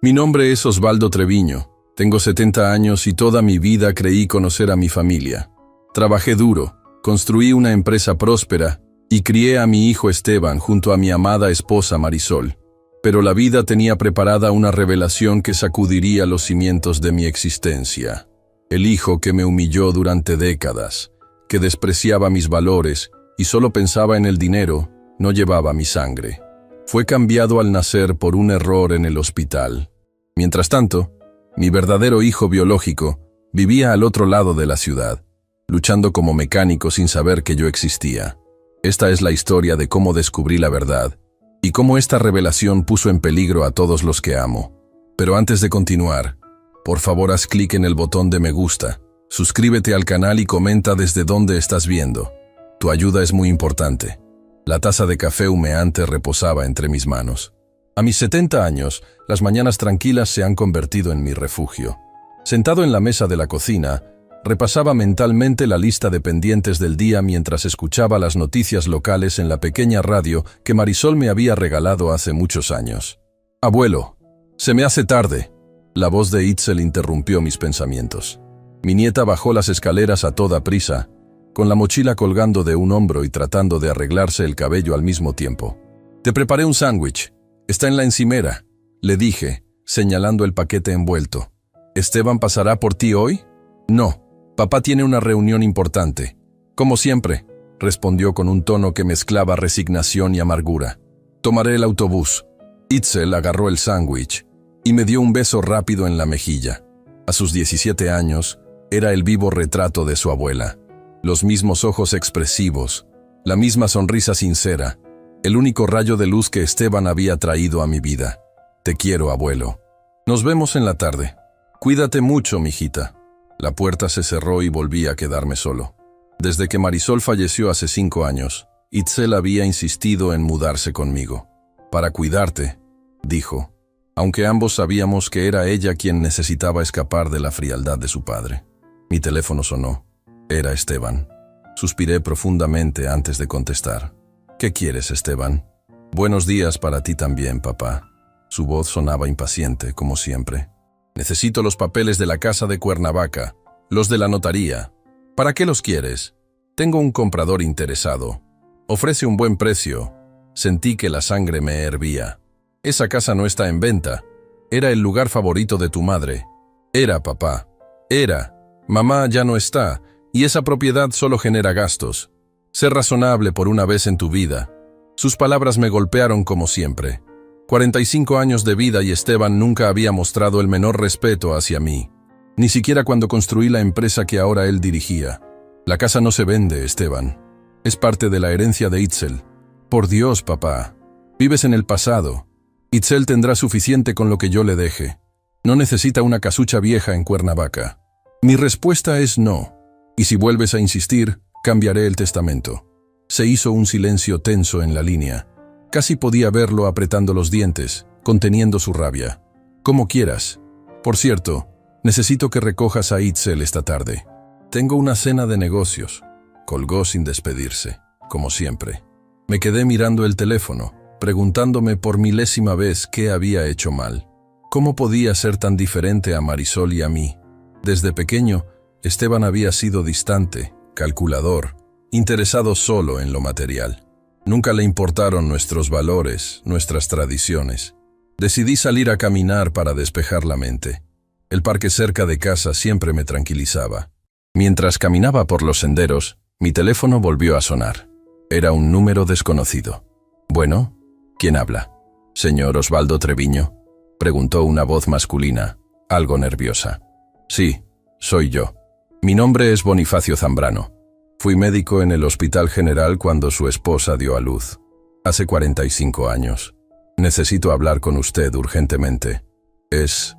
Mi nombre es Osvaldo Treviño. Tengo 70 años y toda mi vida creí conocer a mi familia. Trabajé duro, construí una empresa próspera y crié a mi hijo Esteban junto a mi amada esposa Marisol. Pero la vida tenía preparada una revelación que sacudiría los cimientos de mi existencia. El hijo que me humilló durante décadas, que despreciaba mis valores y solo pensaba en el dinero, no llevaba mi sangre. Fue cambiado al nacer por un error en el hospital. Mientras tanto, mi verdadero hijo biológico vivía al otro lado de la ciudad, luchando como mecánico sin saber que yo existía. Esta es la historia de cómo descubrí la verdad y cómo esta revelación puso en peligro a todos los que amo. Pero antes de continuar, por favor haz clic en el botón de me gusta, suscríbete al canal y comenta desde dónde estás viendo. Tu ayuda es muy importante. La taza de café humeante reposaba entre mis manos. A mis 70 años, las mañanas tranquilas se han convertido en mi refugio. Sentado en la mesa de la cocina, repasaba mentalmente la lista de pendientes del día mientras escuchaba las noticias locales en la pequeña radio que Marisol me había regalado hace muchos años. «Abuelo, se me hace tarde». La voz de Itzel interrumpió mis pensamientos. Mi nieta bajó las escaleras a toda prisa, con la mochila colgando de un hombro y tratando de arreglarse el cabello al mismo tiempo. «Te preparé un sándwich. Está en la encimera», le dije, señalando el paquete envuelto. «¿Esteban pasará por ti hoy?» «No, papá tiene una reunión importante». «Como siempre», respondió con un tono que mezclaba resignación y amargura. «Tomaré el autobús». Itzel agarró el sándwich y me dio un beso rápido en la mejilla. A sus 17 años, era el vivo retrato de su abuela. Los mismos ojos expresivos, la misma sonrisa sincera, el único rayo de luz que Esteban había traído a mi vida. «Te quiero, abuelo. Nos vemos en la tarde. Cuídate mucho, mijita». La puerta se cerró y volví a quedarme solo. Desde que Marisol falleció hace 5 años, Itzel había insistido en mudarse conmigo. «Para cuidarte», dijo, aunque ambos sabíamos que era ella quien necesitaba escapar de la frialdad de su padre. Mi teléfono sonó. Era Esteban. Suspiré profundamente antes de contestar. «¿Qué quieres, Esteban?» «Buenos días para ti también, papá». Su voz sonaba impaciente, como siempre. «Necesito los papeles de la casa de Cuernavaca, los de la notaría». «¿Para qué los quieres?» «Tengo un comprador interesado. Ofrece un buen precio». Sentí que la sangre me hervía. «Esa casa no está en venta. Era el lugar favorito de tu madre». «Era, papá. Era. Mamá ya no está, y esa propiedad solo genera gastos. Sé razonable por una vez en tu vida». Sus palabras me golpearon como siempre. 45 años de vida y Esteban nunca había mostrado el menor respeto hacia mí. Ni siquiera cuando construí la empresa que ahora él dirigía. «La casa no se vende, Esteban. Es parte de la herencia de Itzel». «Por Dios, papá. Vives en el pasado. Itzel tendrá suficiente con lo que yo le deje. No necesita una casucha vieja en Cuernavaca». Mi respuesta es no. Y si vuelves a insistir, cambiaré el testamento. Se hizo un silencio tenso en la línea. Casi podía verlo apretando los dientes, conteniendo su rabia. «Como quieras. Por cierto, necesito que recojas a Itzel esta tarde. Tengo una cena de negocios». Colgó sin despedirse, como siempre. Me quedé mirando el teléfono, preguntándome por milésima vez qué había hecho mal. ¿Cómo podía ser tan diferente a Marisol y a mí? Desde pequeño, Esteban había sido distante, calculador, interesado solo en lo material. Nunca le importaron nuestros valores, nuestras tradiciones. Decidí salir a caminar para despejar la mente. El parque cerca de casa siempre me tranquilizaba. Mientras caminaba por los senderos, mi teléfono volvió a sonar. Era un número desconocido. «Bueno, ¿quién habla?» «¿Señor Osvaldo Treviño?», preguntó una voz masculina, algo nerviosa. «Sí, soy yo. Mi nombre es Bonifacio Zambrano. Fui médico en el Hospital General cuando su esposa dio a luz. Hace 45 años. Necesito hablar con usted urgentemente. Es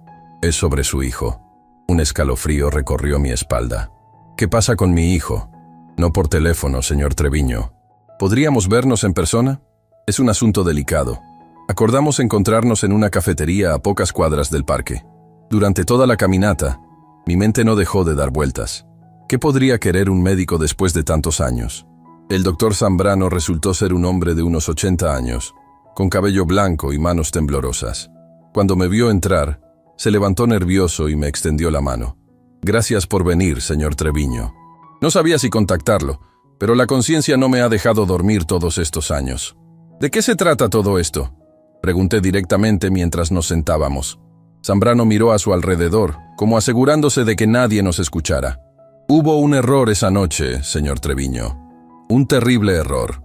sobre su hijo». Un escalofrío recorrió mi espalda. «¿Qué pasa con mi hijo?» «No por teléfono, señor Treviño. ¿Podríamos vernos en persona? Es un asunto delicado. Acordamos encontrarnos en una cafetería a pocas cuadras del parque. Durante toda la caminata, mi mente no dejó de dar vueltas. ¿Qué podría querer un médico después de tantos años? El doctor Zambrano resultó ser un hombre de unos 80 años, con cabello blanco y manos temblorosas. Cuando me vio entrar, se levantó nervioso y me extendió la mano. Gracias por venir, señor Treviño. No sabía si contactarlo, pero la conciencia no me ha dejado dormir todos estos años. ¿De qué se trata todo esto?, pregunté directamente mientras nos sentábamos. Zambrano miró a su alrededor, como asegurándose de que nadie nos escuchara. Hubo un error esa noche, señor Treviño. Un terrible error.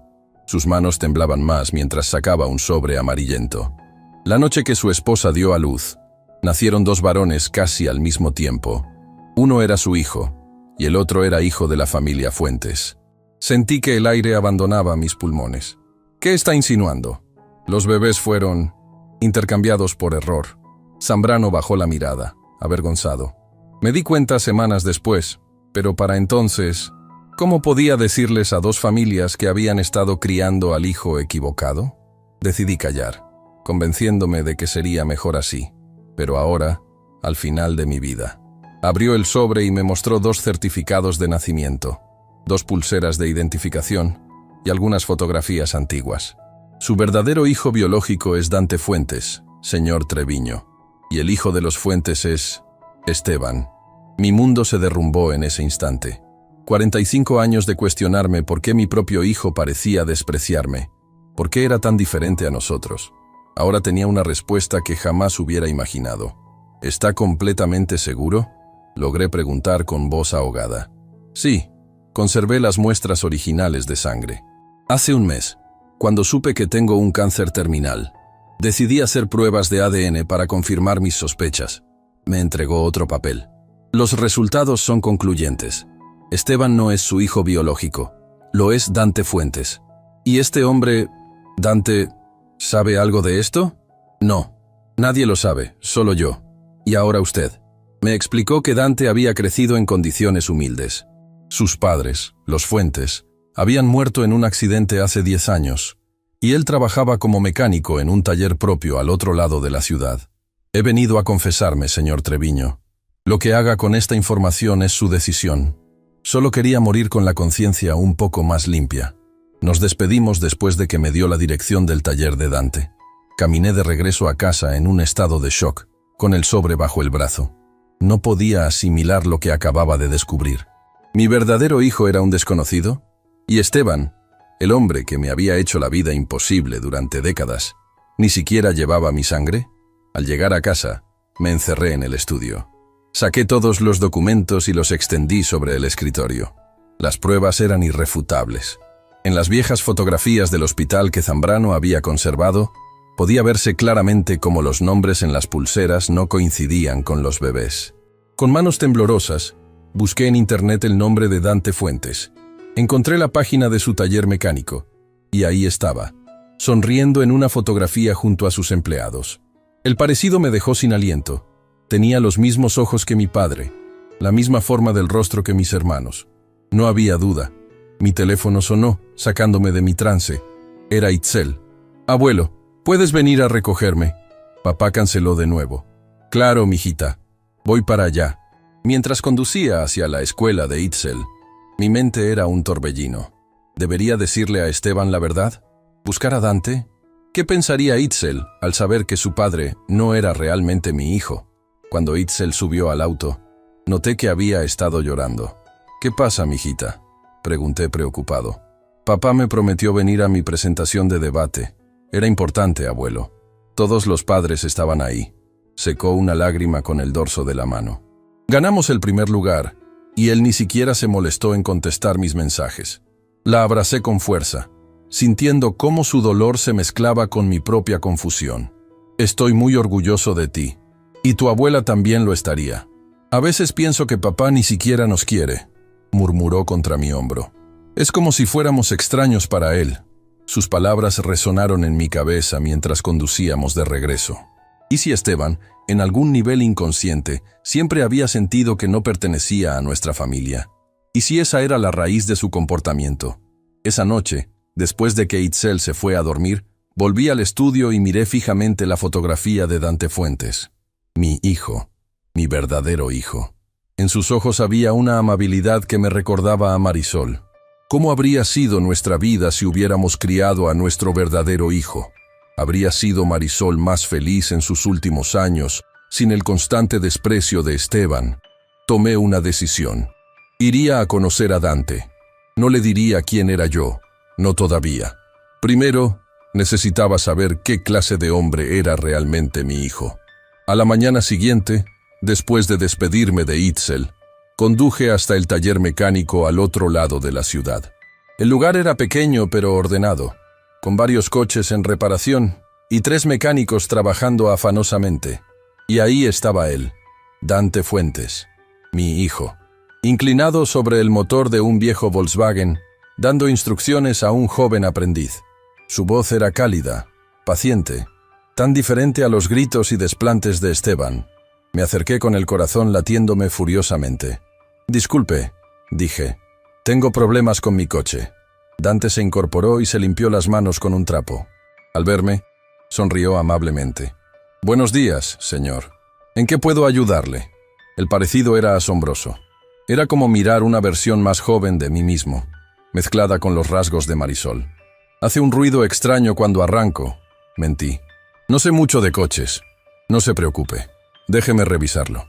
Sus manos temblaban más mientras sacaba un sobre amarillento. La noche que su esposa dio a luz, nacieron 2 varones casi al mismo tiempo. Uno era su hijo, y el otro era hijo de la familia Fuentes. Sentí que el aire abandonaba mis pulmones. ¿Qué está insinuando? Los bebés fueron intercambiados por error. Zambrano bajó la mirada, avergonzado. Me di cuenta semanas después, pero para entonces, ¿cómo podía decirles a 2 familias que habían estado criando al hijo equivocado? Decidí callar, convenciéndome de que sería mejor así. Pero ahora, al final de mi vida. Abrió el sobre y me mostró 2 certificados de nacimiento, 2 pulseras de identificación y algunas fotografías antiguas. Su verdadero hijo biológico es Dante Fuentes, señor Treviño, y el hijo de los Fuentes es Esteban. Mi mundo se derrumbó en ese instante. 45 años de cuestionarme por qué mi propio hijo parecía despreciarme, por qué era tan diferente a nosotros. Ahora tenía una respuesta que jamás hubiera imaginado. ¿Está completamente seguro?, logré preguntar con voz ahogada. Sí, conservé las muestras originales de sangre. Hace un mes, cuando supe que tengo un cáncer terminal, decidí hacer pruebas de ADN para confirmar mis sospechas. Me entregó otro papel. Los resultados son concluyentes. Esteban no es su hijo biológico, lo es Dante Fuentes. ¿Y este hombre, Dante, sabe algo de esto? No, nadie lo sabe, solo yo. Y ahora usted. Me explicó que Dante había crecido en condiciones humildes. Sus padres, los Fuentes, habían muerto en un accidente hace 10 años, y él trabajaba como mecánico en un taller propio al otro lado de la ciudad. He venido a confesarme, señor Treviño. Lo que haga con esta información es su decisión. Solo quería morir con la conciencia un poco más limpia. Nos despedimos después de que me dio la dirección del taller de Dante. Caminé de regreso a casa en un estado de shock, con el sobre bajo el brazo. No podía asimilar lo que acababa de descubrir. ¿Mi verdadero hijo era un desconocido? Y Esteban, el hombre que me había hecho la vida imposible durante décadas, ¿ni siquiera llevaba mi sangre? Al llegar a casa, me encerré en el estudio. Saqué todos los documentos y los extendí sobre el escritorio. Las pruebas eran irrefutables. En las viejas fotografías del hospital que Zambrano había conservado, podía verse claramente cómo los nombres en las pulseras no coincidían con los bebés. Con manos temblorosas, busqué en internet el nombre de Dante Fuentes. Encontré la página de su taller mecánico, y ahí estaba, sonriendo en una fotografía junto a sus empleados. El parecido me dejó sin aliento. Tenía los mismos ojos que mi padre, la misma forma del rostro que mis hermanos. No había duda. Mi teléfono sonó, sacándome de mi trance. Era Itzel. «Abuelo, ¿puedes venir a recogerme?» Papá canceló de nuevo. «Claro, mijita. Voy para allá». Mientras conducía hacia la escuela de Itzel, mi mente era un torbellino. ¿Debería decirle a Esteban la verdad? ¿Buscar a Dante? ¿Qué pensaría Itzel al saber que su padre no era realmente mi hijo? Cuando Itzel subió al auto, noté que había estado llorando. «¿Qué pasa, mijita?», pregunté preocupado. «Papá me prometió venir a mi presentación de debate. Era importante, abuelo. Todos los padres estaban ahí». Secó una lágrima con el dorso de la mano. «Ganamos el primer lugar, y él ni siquiera se molestó en contestar mis mensajes. La abracé con fuerza, sintiendo cómo su dolor se mezclaba con mi propia confusión. «Estoy muy orgulloso de ti. Y tu abuela también lo estaría. A veces pienso que papá ni siquiera nos quiere», murmuró contra mi hombro. «Es como si fuéramos extraños para él». Sus palabras resonaron en mi cabeza mientras conducíamos de regreso. ¿Y si Esteban, en algún nivel inconsciente, siempre había sentido que no pertenecía a nuestra familia? ¿Y si esa era la raíz de su comportamiento? Esa noche, después de que Itzel se fue a dormir, volví al estudio y miré fijamente la fotografía de Dante Fuentes. Mi hijo, mi verdadero hijo. En sus ojos había una amabilidad que me recordaba a Marisol. ¿Cómo habría sido nuestra vida si hubiéramos criado a nuestro verdadero hijo? ¿Habría sido Marisol más feliz en sus últimos años sin el constante desprecio de Esteban? Tomé una decisión. Iría a conocer a Dante. No le diría quién era yo, no todavía. Primero, necesitaba saber qué clase de hombre era realmente mi hijo. A la mañana siguiente, después de despedirme de Itzel, conduje hasta el taller mecánico al otro lado de la ciudad. El lugar era pequeño pero ordenado, con varios coches en reparación y 3 mecánicos trabajando afanosamente. Y ahí estaba él, Dante Fuentes, mi hijo, inclinado sobre el motor de un viejo Volkswagen, dando instrucciones a un joven aprendiz. Su voz era cálida, paciente, tan diferente a los gritos y desplantes de Esteban. Me acerqué con el corazón latiéndome furiosamente. «Disculpe», dije, «tengo problemas con mi coche». Dante se incorporó y se limpió las manos con un trapo. Al verme, sonrió amablemente. «Buenos días, señor. ¿En qué puedo ayudarle?» El parecido era asombroso. Era como mirar una versión más joven de mí mismo, mezclada con los rasgos de Marisol. «Hace un ruido extraño cuando arranco», mentí. «No sé mucho de coches. No se preocupe. Déjeme revisarlo».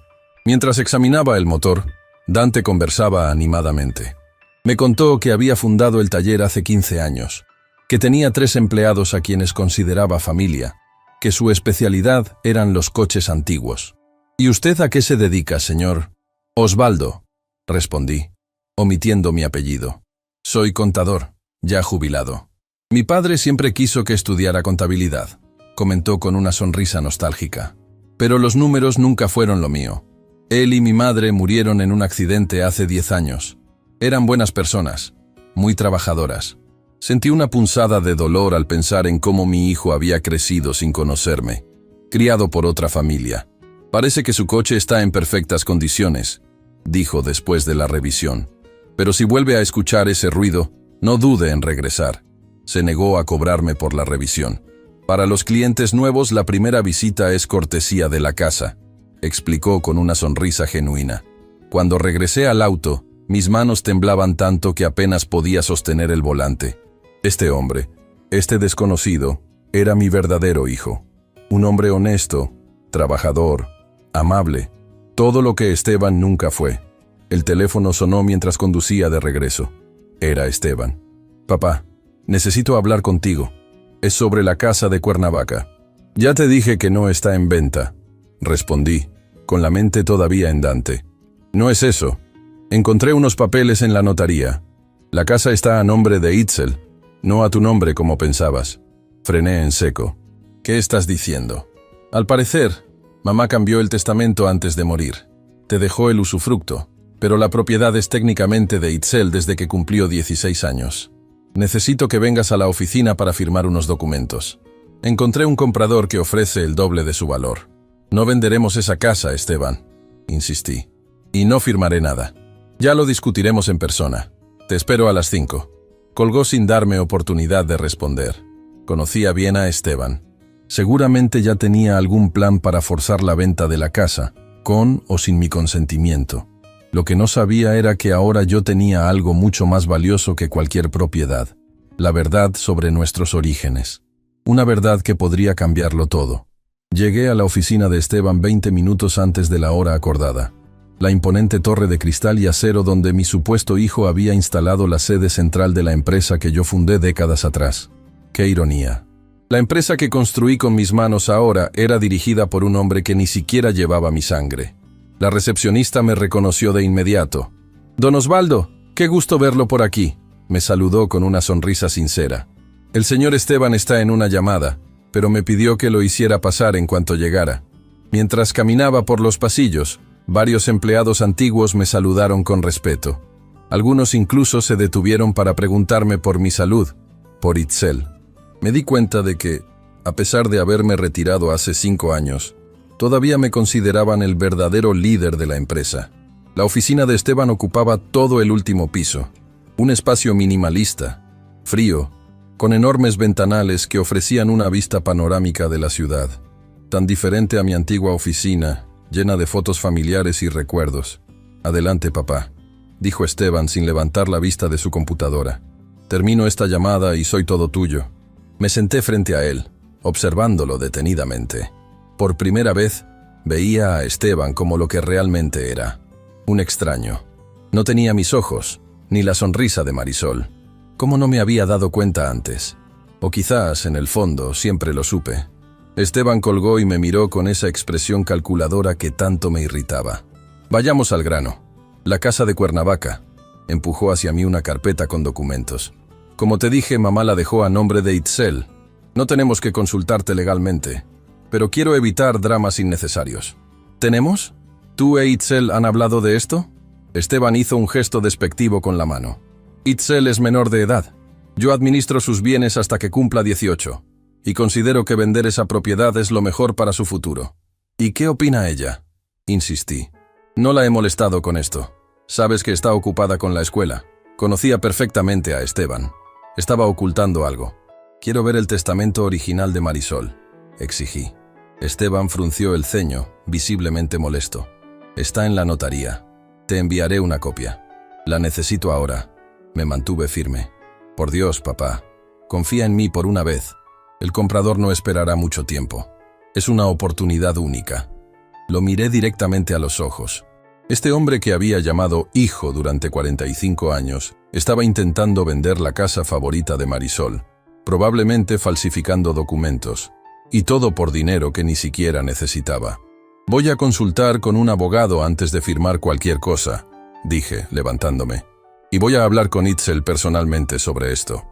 Mientras examinaba el motor, Dante conversaba animadamente. Me contó que había fundado el taller hace 15 años, que tenía 3 empleados a quienes consideraba familia, que su especialidad eran los coches antiguos. «¿Y usted a qué se dedica, señor?» «Osvaldo», respondí, omitiendo mi apellido. «Soy contador, ya jubilado». «Mi padre siempre quiso que estudiara contabilidad», comentó con una sonrisa nostálgica. «Pero los números nunca fueron lo mío. Él y mi madre murieron en un accidente hace 10 años. Eran buenas personas, muy trabajadoras. Sentí una punzada de dolor al pensar en cómo mi hijo había crecido sin conocerme, criado por otra familia. «Parece que su coche está en perfectas condiciones», dijo después de la revisión. «Pero si vuelve a escuchar ese ruido, no dude en regresar». Se negó a cobrarme por la revisión. «Para los clientes nuevos la primera visita es cortesía de la casa», explicó con una sonrisa genuina. Cuando regresé al auto, mis manos temblaban tanto que apenas podía sostener el volante. Este hombre, este desconocido, era mi verdadero hijo. Un hombre honesto, trabajador, amable, todo lo que Esteban nunca fue. El teléfono sonó mientras conducía de regreso. Era Esteban. «Papá, necesito hablar contigo. Es sobre la casa de Cuernavaca». «Ya te dije que no está en venta», respondí, con la mente todavía en Dante. «No es eso. Encontré unos papeles en la notaría. La casa está a nombre de Itzel, no a tu nombre como pensabas». Frené en seco. «¿Qué estás diciendo?» «Al parecer, mamá cambió el testamento antes de morir. Te dejó el usufructo, pero la propiedad es técnicamente de Itzel desde que cumplió 16 años. Necesito que vengas a la oficina para firmar unos documentos. Encontré un comprador que ofrece el doble de su valor». «No venderemos esa casa, Esteban», insistí. «Y no firmaré nada. Ya lo discutiremos en persona. Te espero a las 5». Colgó sin darme oportunidad de responder. Conocía bien a Esteban. Seguramente ya tenía algún plan para forzar la venta de la casa, con o sin mi consentimiento. Lo que no sabía era que ahora yo tenía algo mucho más valioso que cualquier propiedad: la verdad sobre nuestros orígenes. Una verdad que podría cambiarlo todo. Llegué a la oficina de Esteban 20 minutos antes de la hora acordada. La imponente torre de cristal y acero donde mi supuesto hijo había instalado la sede central de la empresa que yo fundé décadas atrás. ¡Qué ironía! La empresa que construí con mis manos ahora era dirigida por un hombre que ni siquiera llevaba mi sangre. La recepcionista me reconoció de inmediato. «Don Osvaldo, qué gusto verlo por aquí», me saludó con una sonrisa sincera. «El señor Esteban está en una llamada, pero me pidió que lo hiciera pasar en cuanto llegara». Mientras caminaba por los pasillos, varios empleados antiguos me saludaron con respeto. Algunos incluso se detuvieron para preguntarme por mi salud, por Itzel. Me di cuenta de que, a pesar de haberme retirado hace 5 años, todavía me consideraban el verdadero líder de la empresa. La oficina de Esteban ocupaba todo el último piso, un espacio minimalista, frío, con enormes ventanales que ofrecían una vista panorámica de la ciudad, tan diferente a mi antigua oficina, llena de fotos familiares y recuerdos. «Adelante, papá», dijo Esteban sin levantar la vista de su computadora. «Termino esta llamada y soy todo tuyo». Me senté frente a él, observándolo detenidamente. Por primera vez, veía a Esteban como lo que realmente era, un extraño. No tenía mis ojos, ni la sonrisa de Marisol. ¿Cómo no me había dado cuenta antes? O quizás, en el fondo, siempre lo supe. Esteban colgó y me miró con esa expresión calculadora que tanto me irritaba. Vayamos al grano. La casa de Cuernavaca. Empujó hacia mí una carpeta con documentos. Como te dije, mamá la dejó a nombre de Itzel. No tenemos que consultarte legalmente, pero quiero evitar dramas innecesarios. ¿Tenemos? ¿Tú e Itzel han hablado de esto? Esteban hizo un gesto despectivo con la mano. Itzel es menor de edad. Yo administro sus bienes hasta que cumpla 18, y considero que vender esa propiedad es lo mejor para su futuro. ¿Y qué opina ella? Insistí. No la he molestado con esto. Sabes que está ocupada con la escuela. Conocía perfectamente a Esteban. Estaba ocultando algo. Quiero ver el testamento original de Marisol, exigí. Esteban frunció el ceño, visiblemente molesto. Está en la notaría. Te enviaré una copia. La necesito ahora. Me mantuve firme. Por Dios, papá. Confía en mí por una vez. El comprador no esperará mucho tiempo. Es una oportunidad única. Lo miré directamente a los ojos. Este hombre que había llamado hijo durante 45 años estaba intentando vender la casa favorita de Marisol, probablemente falsificando documentos, y todo por dinero que ni siquiera necesitaba. Voy a consultar con un abogado antes de firmar cualquier cosa, dije, levantándome, y voy a hablar con Itzel personalmente sobre esto.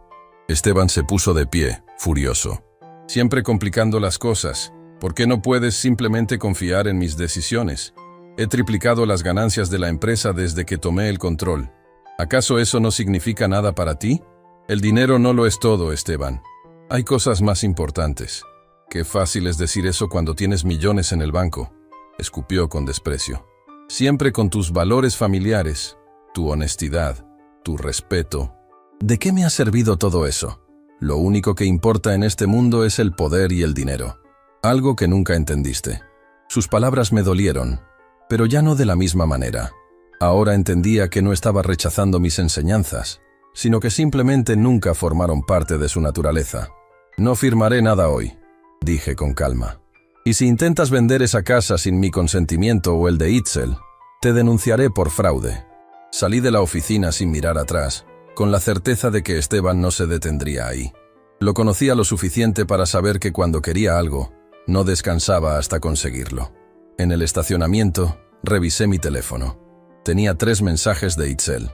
Esteban se puso de pie, furioso. Siempre complicando las cosas. ¿Por qué no puedes simplemente confiar en mis decisiones? He triplicado las ganancias de la empresa desde que tomé el control. ¿Acaso eso no significa nada para ti? El dinero no lo es todo, Esteban. Hay cosas más importantes. Qué fácil es decir eso cuando tienes millones en el banco, escupió con desprecio. Siempre con tus valores familiares, tu honestidad, tu respeto. ¿De qué me ha servido todo eso? Lo único que importa en este mundo es el poder y el dinero. Algo que nunca entendiste. Sus palabras me dolieron, pero ya no de la misma manera. Ahora entendía que no estaba rechazando mis enseñanzas, sino que simplemente nunca formaron parte de su naturaleza. No firmaré nada hoy, dije con calma. Y si intentas vender esa casa sin mi consentimiento o el de Itzel, te denunciaré por fraude. Salí de la oficina sin mirar atrás, con la certeza de que Esteban no se detendría ahí. Lo conocía lo suficiente para saber que cuando quería algo, no descansaba hasta conseguirlo. En el estacionamiento, revisé mi teléfono. Tenía 3 mensajes de Itzel.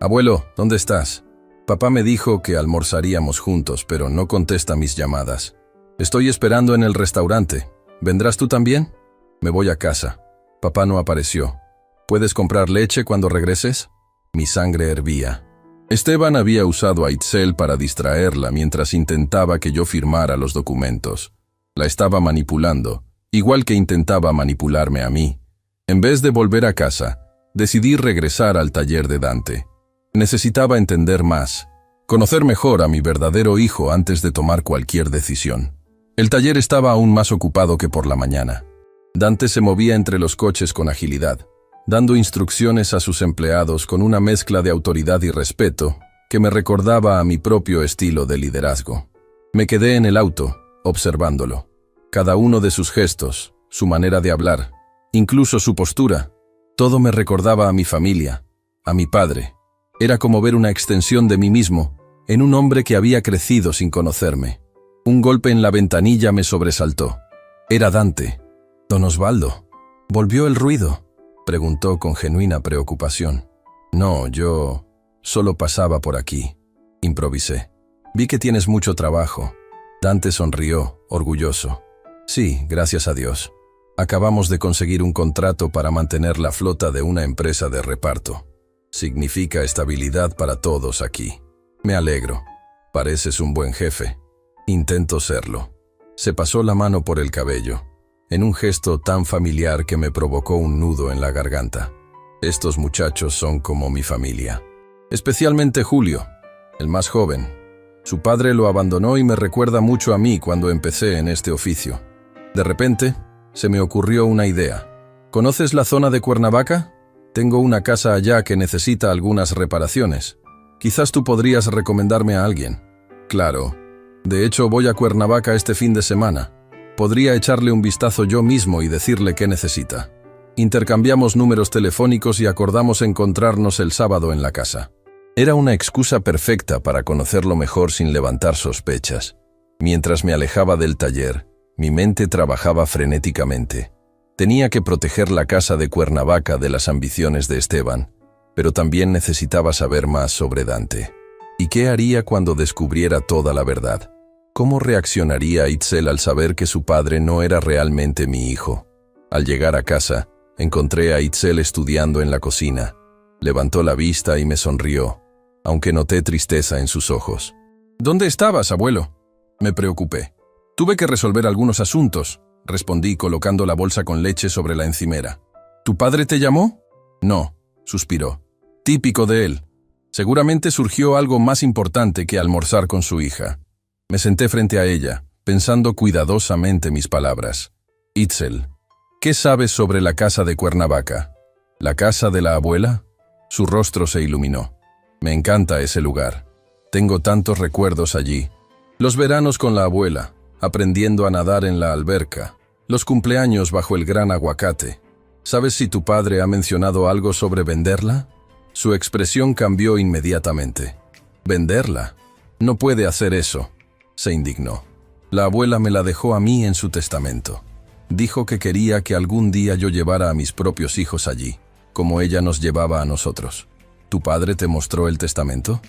Abuelo, ¿dónde estás? Papá me dijo que almorzaríamos juntos, pero no contesta mis llamadas. Estoy esperando en el restaurante. ¿Vendrás tú también? Me voy a casa. Papá no apareció. ¿Puedes comprar leche cuando regreses? Mi sangre hervía. Esteban había usado a Itzel para distraerla mientras intentaba que yo firmara los documentos. La estaba manipulando, igual que intentaba manipularme a mí. En vez de volver a casa, decidí regresar al taller de Dante. Necesitaba entender más, conocer mejor a mi verdadero hijo antes de tomar cualquier decisión. El taller estaba aún más ocupado que por la mañana. Dante se movía entre los coches con agilidad, dando instrucciones a sus empleados con una mezcla de autoridad y respeto que me recordaba a mi propio estilo de liderazgo. Me quedé en el auto, observándolo. Cada uno de sus gestos, su manera de hablar, incluso su postura, todo me recordaba a mi familia, a mi padre. Era como ver una extensión de mí mismo en un hombre que había crecido sin conocerme. Un golpe en la ventanilla me sobresaltó. Era Dante. Don Osvaldo. ¿Volvió el ruido?, preguntó con genuina preocupación. No, yo solo pasaba por aquí, improvisé. Vi que tienes mucho trabajo. Dante sonrió, orgulloso. Sí, gracias a Dios. Acabamos de conseguir un contrato para mantener la flota de una empresa de reparto. Significa estabilidad para todos aquí. Me alegro. Pareces un buen jefe. Intento serlo. Se pasó la mano por el cabello, en un gesto tan familiar que me provocó un nudo en la garganta. Estos muchachos son como mi familia. Especialmente Julio, el más joven. Su padre lo abandonó y me recuerda mucho a mí cuando empecé en este oficio. De repente, se me ocurrió una idea. ¿Conoces la zona de Cuernavaca? Tengo una casa allá que necesita algunas reparaciones. Quizás tú podrías recomendarme a alguien. Claro, De hecho, voy a Cuernavaca este fin de semana. Podría echarle un vistazo yo mismo y decirle qué necesita. Intercambiamos números telefónicos y acordamos encontrarnos el sábado en la casa. Era una excusa perfecta para conocerlo mejor sin levantar sospechas. Mientras me alejaba del taller, mi mente trabajaba frenéticamente. Tenía que proteger la casa de Cuernavaca de las ambiciones de Esteban, pero también necesitaba saber más sobre Dante. ¿Y qué haría cuando descubriera toda la verdad? ¿Cómo reaccionaría Itzel al saber que su padre no era realmente mi hijo? Al llegar a casa, encontré a Itzel estudiando en la cocina. Levantó la vista y me sonrió, aunque noté tristeza en sus ojos. ¿Dónde estabas, abuelo? Me preocupé. Tuve que resolver algunos asuntos, respondí colocando la bolsa con leche sobre la encimera. ¿Tu padre te llamó? No, suspiró. Típico de él. Seguramente surgió algo más importante que almorzar con su hija. Me senté frente a ella, pensando cuidadosamente mis palabras. Itzel, ¿qué sabes sobre la casa de Cuernavaca? ¿La casa de la abuela? Su rostro se iluminó. Me encanta ese lugar. Tengo tantos recuerdos allí. Los veranos con la abuela, aprendiendo a nadar en la alberca. Los cumpleaños bajo el gran aguacate. ¿Sabes si tu padre ha mencionado algo sobre venderla? Su expresión cambió inmediatamente. ¿Venderla? No puede hacer eso. Se indignó. La abuela me la dejó a mí en su testamento. Dijo que quería que algún día yo llevara a mis propios hijos allí, como ella nos llevaba a nosotros. ¿Tu padre te mostró el testamento?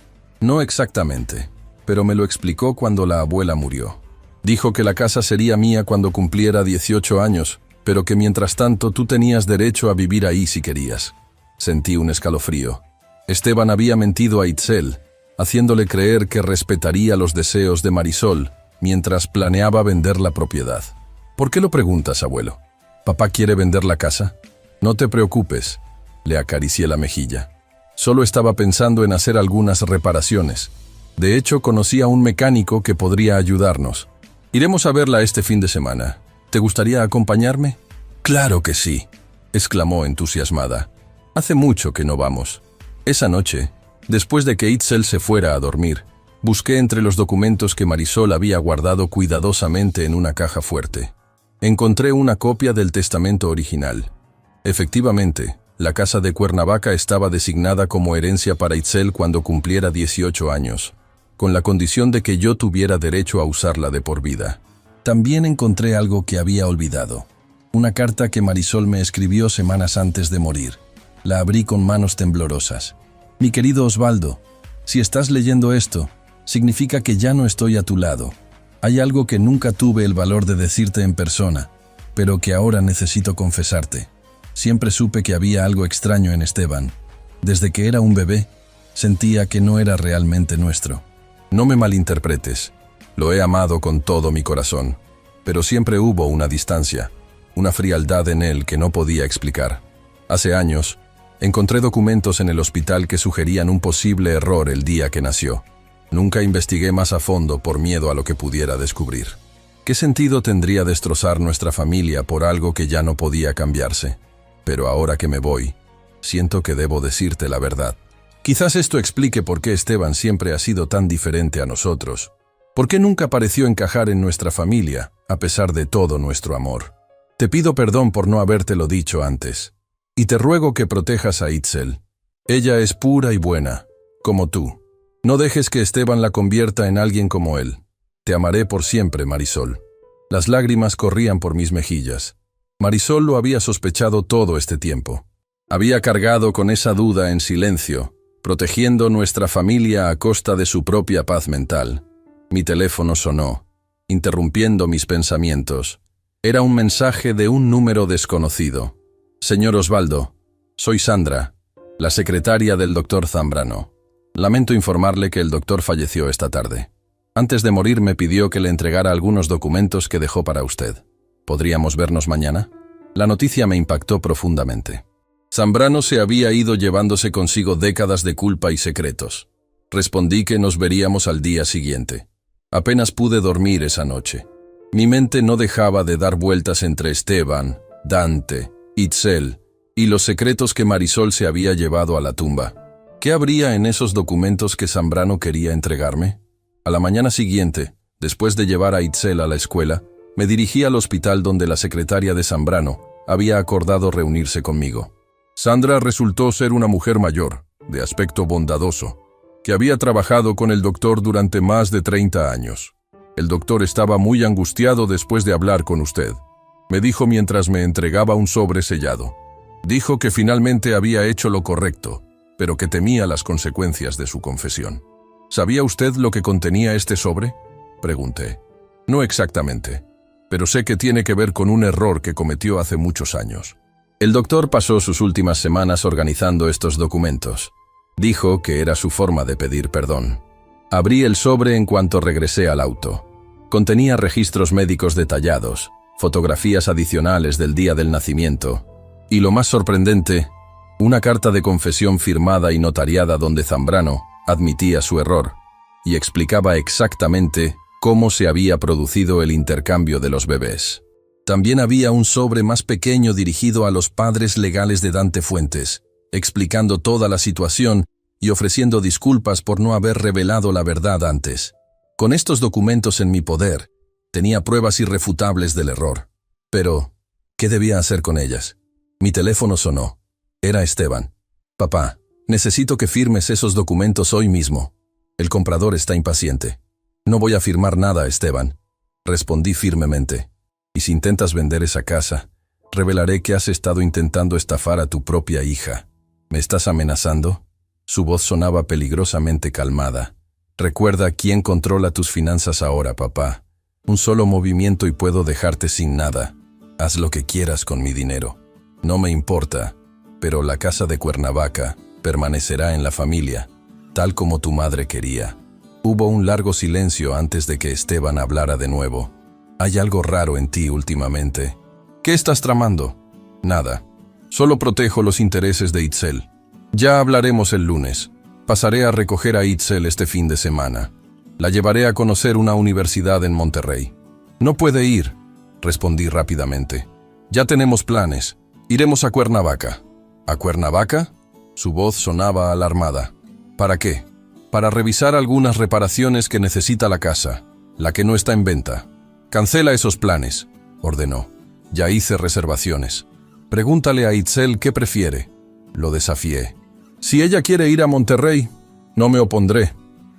No exactamente, pero me lo explicó cuando la abuela murió. Dijo que la casa sería mía cuando cumpliera 18 años, pero que mientras tanto tú tenías derecho a vivir ahí si querías. Sentí un escalofrío. Esteban había mentido a Itzel, haciéndole creer que respetaría los deseos de Marisol, mientras planeaba vender la propiedad. ¿Por qué lo preguntas, abuelo? ¿Papá quiere vender la casa? No te preocupes, le acaricié la mejilla. Solo estaba pensando en hacer algunas reparaciones. De hecho, conocí a un mecánico que podría ayudarnos. Iremos a verla este fin de semana. ¿Te gustaría acompañarme? Claro que sí, exclamó entusiasmada. Hace mucho que no vamos. Esa noche, después de que Itzel se fuera a dormir, busqué entre los documentos que Marisol había guardado cuidadosamente en una caja fuerte. Encontré una copia del testamento original. Efectivamente, la casa de Cuernavaca estaba designada como herencia para Itzel cuando cumpliera 18 años, con la condición de que yo tuviera derecho a usarla de por vida. También encontré algo que había olvidado. Una carta que Marisol me escribió semanas antes de morir. La abrí con manos temblorosas. Mi querido Osvaldo, si estás leyendo esto, significa que ya no estoy a tu lado. Hay algo que nunca tuve el valor de decirte en persona, pero que ahora necesito confesarte. Siempre supe que había algo extraño en Esteban. Desde que era un bebé, sentía que no era realmente nuestro. No me malinterpretes. Lo he amado con todo mi corazón, pero siempre hubo una distancia, una frialdad en él que no podía explicar. Hace años, encontré documentos en el hospital que sugerían un posible error el día que nació. Nunca investigué más a fondo por miedo a lo que pudiera descubrir. ¿Qué sentido tendría destrozar nuestra familia por algo que ya no podía cambiarse? Pero ahora que me voy, siento que debo decirte la verdad. Quizás esto explique por qué Esteban siempre ha sido tan diferente a nosotros. ¿Por qué nunca pareció encajar en nuestra familia, a pesar de todo nuestro amor? Te pido perdón por no habértelo dicho antes. Y te ruego que protejas a Itzel. Ella es pura y buena, como tú. No dejes que Esteban la convierta en alguien como él. Te amaré por siempre, Marisol. Las lágrimas corrían por mis mejillas. Marisol lo había sospechado todo este tiempo. Había cargado con esa duda en silencio, protegiendo nuestra familia a costa de su propia paz mental. Mi teléfono sonó, interrumpiendo mis pensamientos. Era un mensaje de un número desconocido. Señor Osvaldo, soy Sandra, la secretaria del doctor Zambrano. Lamento informarle que el doctor falleció esta tarde. Antes de morir me pidió que le entregara algunos documentos que dejó para usted. ¿Podríamos vernos mañana? La noticia me impactó profundamente. Zambrano se había ido llevándose consigo décadas de culpa y secretos. Respondí que nos veríamos al día siguiente. Apenas pude dormir esa noche. Mi mente no dejaba de dar vueltas entre Esteban, Dante, Itzel y los secretos que Marisol se había llevado a la tumba. ¿Qué habría en esos documentos que Zambrano quería entregarme? A la mañana siguiente, Después de llevar a Itzel a la escuela, me dirigí al hospital donde la secretaria de Zambrano había acordado reunirse conmigo. Sandra resultó ser una mujer mayor, de aspecto bondadoso, que había trabajado con el doctor durante más de 30 años. El doctor estaba muy angustiado después de hablar con usted, me dijo mientras me entregaba un sobre sellado. Dijo que finalmente había hecho lo correcto, pero que temía las consecuencias de su confesión. ¿Sabía usted lo que contenía este sobre?, pregunté. No exactamente, pero sé que tiene que ver con un error que cometió hace muchos años. El doctor pasó sus últimas semanas organizando estos documentos. Dijo que era su forma de pedir perdón. Abrí el sobre en cuanto regresé al auto. Contenía registros médicos detallados, fotografías adicionales del día del nacimiento, y lo más sorprendente, una carta de confesión firmada y notariada donde Zambrano admitía su error y explicaba exactamente cómo se había producido el intercambio de los bebés. También había un sobre más pequeño dirigido a los padres legales de Dante Fuentes, explicando toda la situación y ofreciendo disculpas por no haber revelado la verdad antes. Con estos documentos en mi poder, tenía pruebas irrefutables del error. Pero, ¿qué debía hacer con ellas? Mi teléfono sonó. Era Esteban. Papá, necesito que firmes esos documentos hoy mismo. El comprador está impaciente. No voy a firmar nada, Esteban. Respondí firmemente. Y si intentas vender esa casa, revelaré que has estado intentando estafar a tu propia hija. ¿Me estás amenazando? Su voz sonaba peligrosamente calmada. Recuerda quién controla tus finanzas ahora, papá. Un solo movimiento y puedo dejarte sin nada. Haz lo que quieras con mi dinero. No me importa, pero la casa de Cuernavaca permanecerá en la familia, tal como tu madre quería. Hubo un largo silencio antes de que Esteban hablara de nuevo. Hay algo raro en ti últimamente. ¿Qué estás tramando? Nada. Solo protejo los intereses de Itzel. Ya hablaremos el lunes. Pasaré a recoger a Itzel este fin de semana. La llevaré a conocer una universidad en Monterrey. No puede ir, respondí rápidamente. Ya tenemos planes. Iremos a Cuernavaca. ¿A Cuernavaca? Su voz sonaba alarmada. ¿Para qué? Para revisar algunas reparaciones que necesita la casa, la que no está en venta. Cancela esos planes, ordenó. Ya hice reservaciones. Pregúntale a Itzel qué prefiere. Lo desafié. Si ella quiere ir a Monterrey, no me opondré.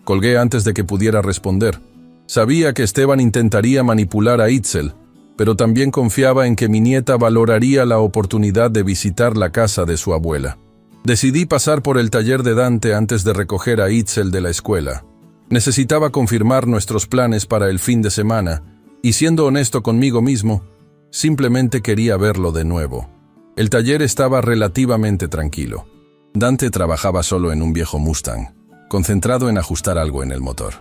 Colgué antes de que pudiera responder. Sabía que Esteban intentaría manipular a Itzel, pero también confiaba en que mi nieta valoraría la oportunidad de visitar la casa de su abuela. Decidí pasar por el taller de Dante antes de recoger a Itzel de la escuela. Necesitaba confirmar nuestros planes para el fin de semana, y siendo honesto conmigo mismo, simplemente quería verlo de nuevo. El taller estaba relativamente tranquilo. Dante trabajaba solo en un viejo Mustang, concentrado en ajustar algo en el motor.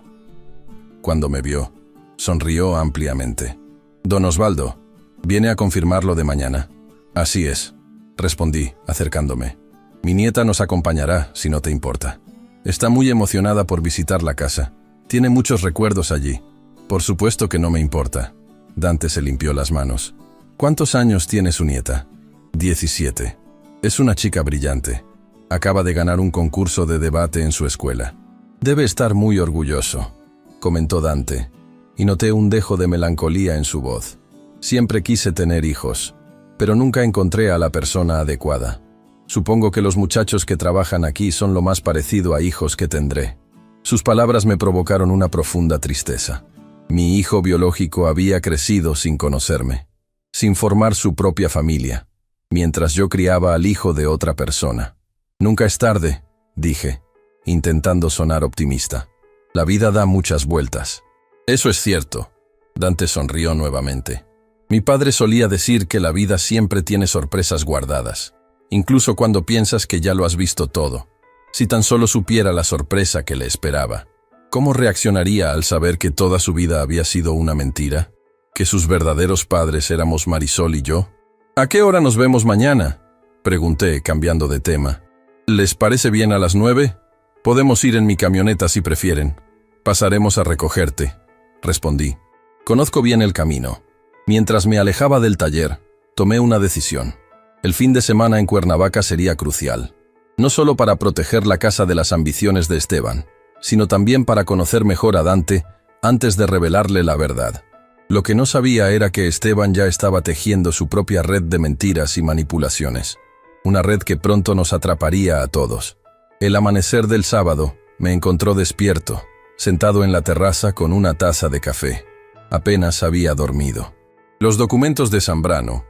Cuando me vio, sonrió ampliamente. «Don Osvaldo, ¿viene a confirmarlo de mañana?» «Así es», respondí, acercándome. «Mi nieta nos acompañará, si no te importa. Está muy emocionada por visitar la casa. Tiene muchos recuerdos allí». «Por supuesto que no me importa». Dante se limpió las manos. «¿Cuántos años tiene su nieta?» 17. Es una chica brillante. Acaba de ganar un concurso de debate en su escuela. Debe estar muy orgulloso», comentó Dante, y noté un dejo de melancolía en su voz. «Siempre quise tener hijos, pero nunca encontré a la persona adecuada. Supongo que los muchachos que trabajan aquí son lo más parecido a hijos que tendré». Sus palabras me provocaron una profunda tristeza. Mi hijo biológico había crecido sin conocerme, sin formar su propia familia, mientras yo criaba al hijo de otra persona. «Nunca es tarde», dije, intentando sonar optimista. «La vida da muchas vueltas». «Eso es cierto», Dante sonrió nuevamente. «Mi padre solía decir que la vida siempre tiene sorpresas guardadas, incluso cuando piensas que ya lo has visto todo. Si tan solo supiera la sorpresa que le esperaba. ¿Cómo reaccionaría al saber que toda su vida había sido una mentira? ¿Que sus verdaderos padres éramos Marisol y yo?» «¿A qué hora nos vemos mañana?», pregunté, cambiando de tema. «¿Les parece bien a las 9? Podemos ir en mi camioneta si prefieren. Pasaremos a recogerte», respondí. «Conozco bien el camino». Mientras me alejaba del taller, tomé una decisión. El fin de semana en Cuernavaca sería crucial, no solo para proteger la casa de las ambiciones de Esteban, sino también para conocer mejor a Dante, antes de revelarle la verdad. Lo que no sabía era que Esteban ya estaba tejiendo su propia red de mentiras y manipulaciones. Una red que pronto nos atraparía a todos. El amanecer del sábado me encontró despierto, sentado en la terraza con una taza de café. Apenas había dormido. Los documentos de Zambrano,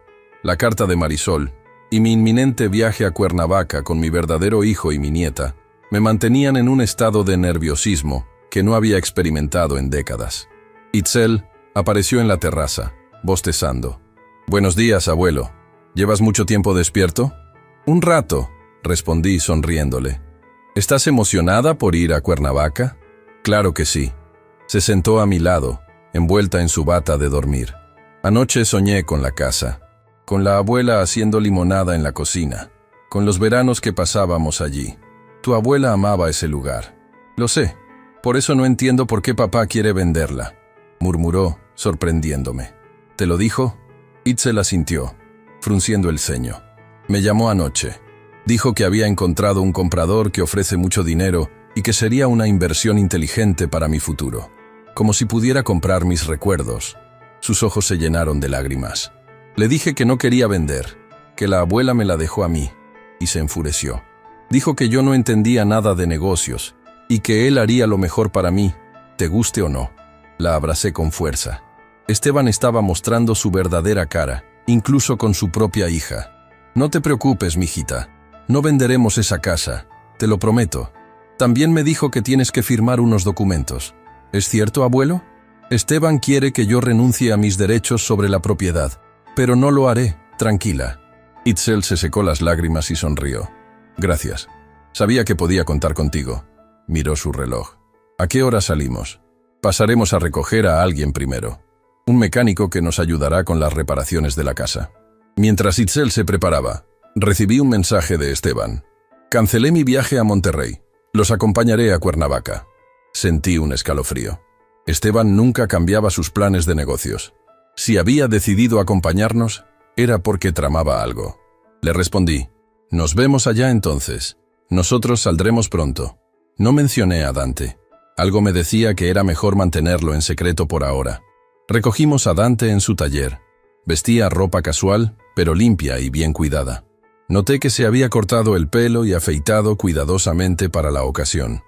la carta de Marisol y mi inminente viaje a Cuernavaca con mi verdadero hijo y mi nieta me mantenían en un estado de nerviosismo que no había experimentado en décadas. Itzel apareció en la terraza, bostezando. «Buenos días, abuelo. ¿Llevas mucho tiempo despierto?» «Un rato», respondí sonriéndole. «¿Estás emocionada por ir a Cuernavaca?» «Claro que sí». Se sentó a mi lado, envuelta en su bata de dormir. Anoche soñé con la casa, con la abuela haciendo limonada en la cocina, con los veranos que pasábamos allí. Tu abuela amaba ese lugar. Lo sé. Por eso no entiendo por qué papá quiere venderla, murmuró, sorprendiéndome. ¿Te lo dijo? Itzel asintió, frunciendo el ceño. Me llamó anoche. Dijo que había encontrado un comprador que ofrece mucho dinero y que sería una inversión inteligente para mi futuro. Como si pudiera comprar mis recuerdos. Sus ojos se llenaron de lágrimas. Le dije que no quería vender, que la abuela me la dejó a mí, y se enfureció. Dijo que yo no entendía nada de negocios, y que él haría lo mejor para mí, te guste o no. La abracé con fuerza. Esteban estaba mostrando su verdadera cara, incluso con su propia hija. No te preocupes, mijita. No venderemos esa casa, te lo prometo. También me dijo que tienes que firmar unos documentos. ¿Es cierto, abuelo? Esteban quiere que yo renuncie a mis derechos sobre la propiedad, pero no lo haré, tranquila. Itzel se secó las lágrimas y sonrió. Gracias. Sabía que podía contar contigo. Miró su reloj. ¿A qué hora salimos? Pasaremos a recoger a alguien primero. Un mecánico que nos ayudará con las reparaciones de la casa. Mientras Itzel se preparaba, recibí un mensaje de Esteban. Cancelé mi viaje a Monterrey. Los acompañaré a Cuernavaca. Sentí un escalofrío. Esteban nunca cambiaba sus planes de negocios. Si había decidido acompañarnos, era porque tramaba algo. Le respondí, nos vemos allá entonces. Nosotros saldremos pronto. No mencioné a Dante. Algo me decía que era mejor mantenerlo en secreto por ahora. Recogimos a Dante en su taller. Vestía ropa casual, pero limpia y bien cuidada. Noté que se había cortado el pelo y afeitado cuidadosamente para la ocasión.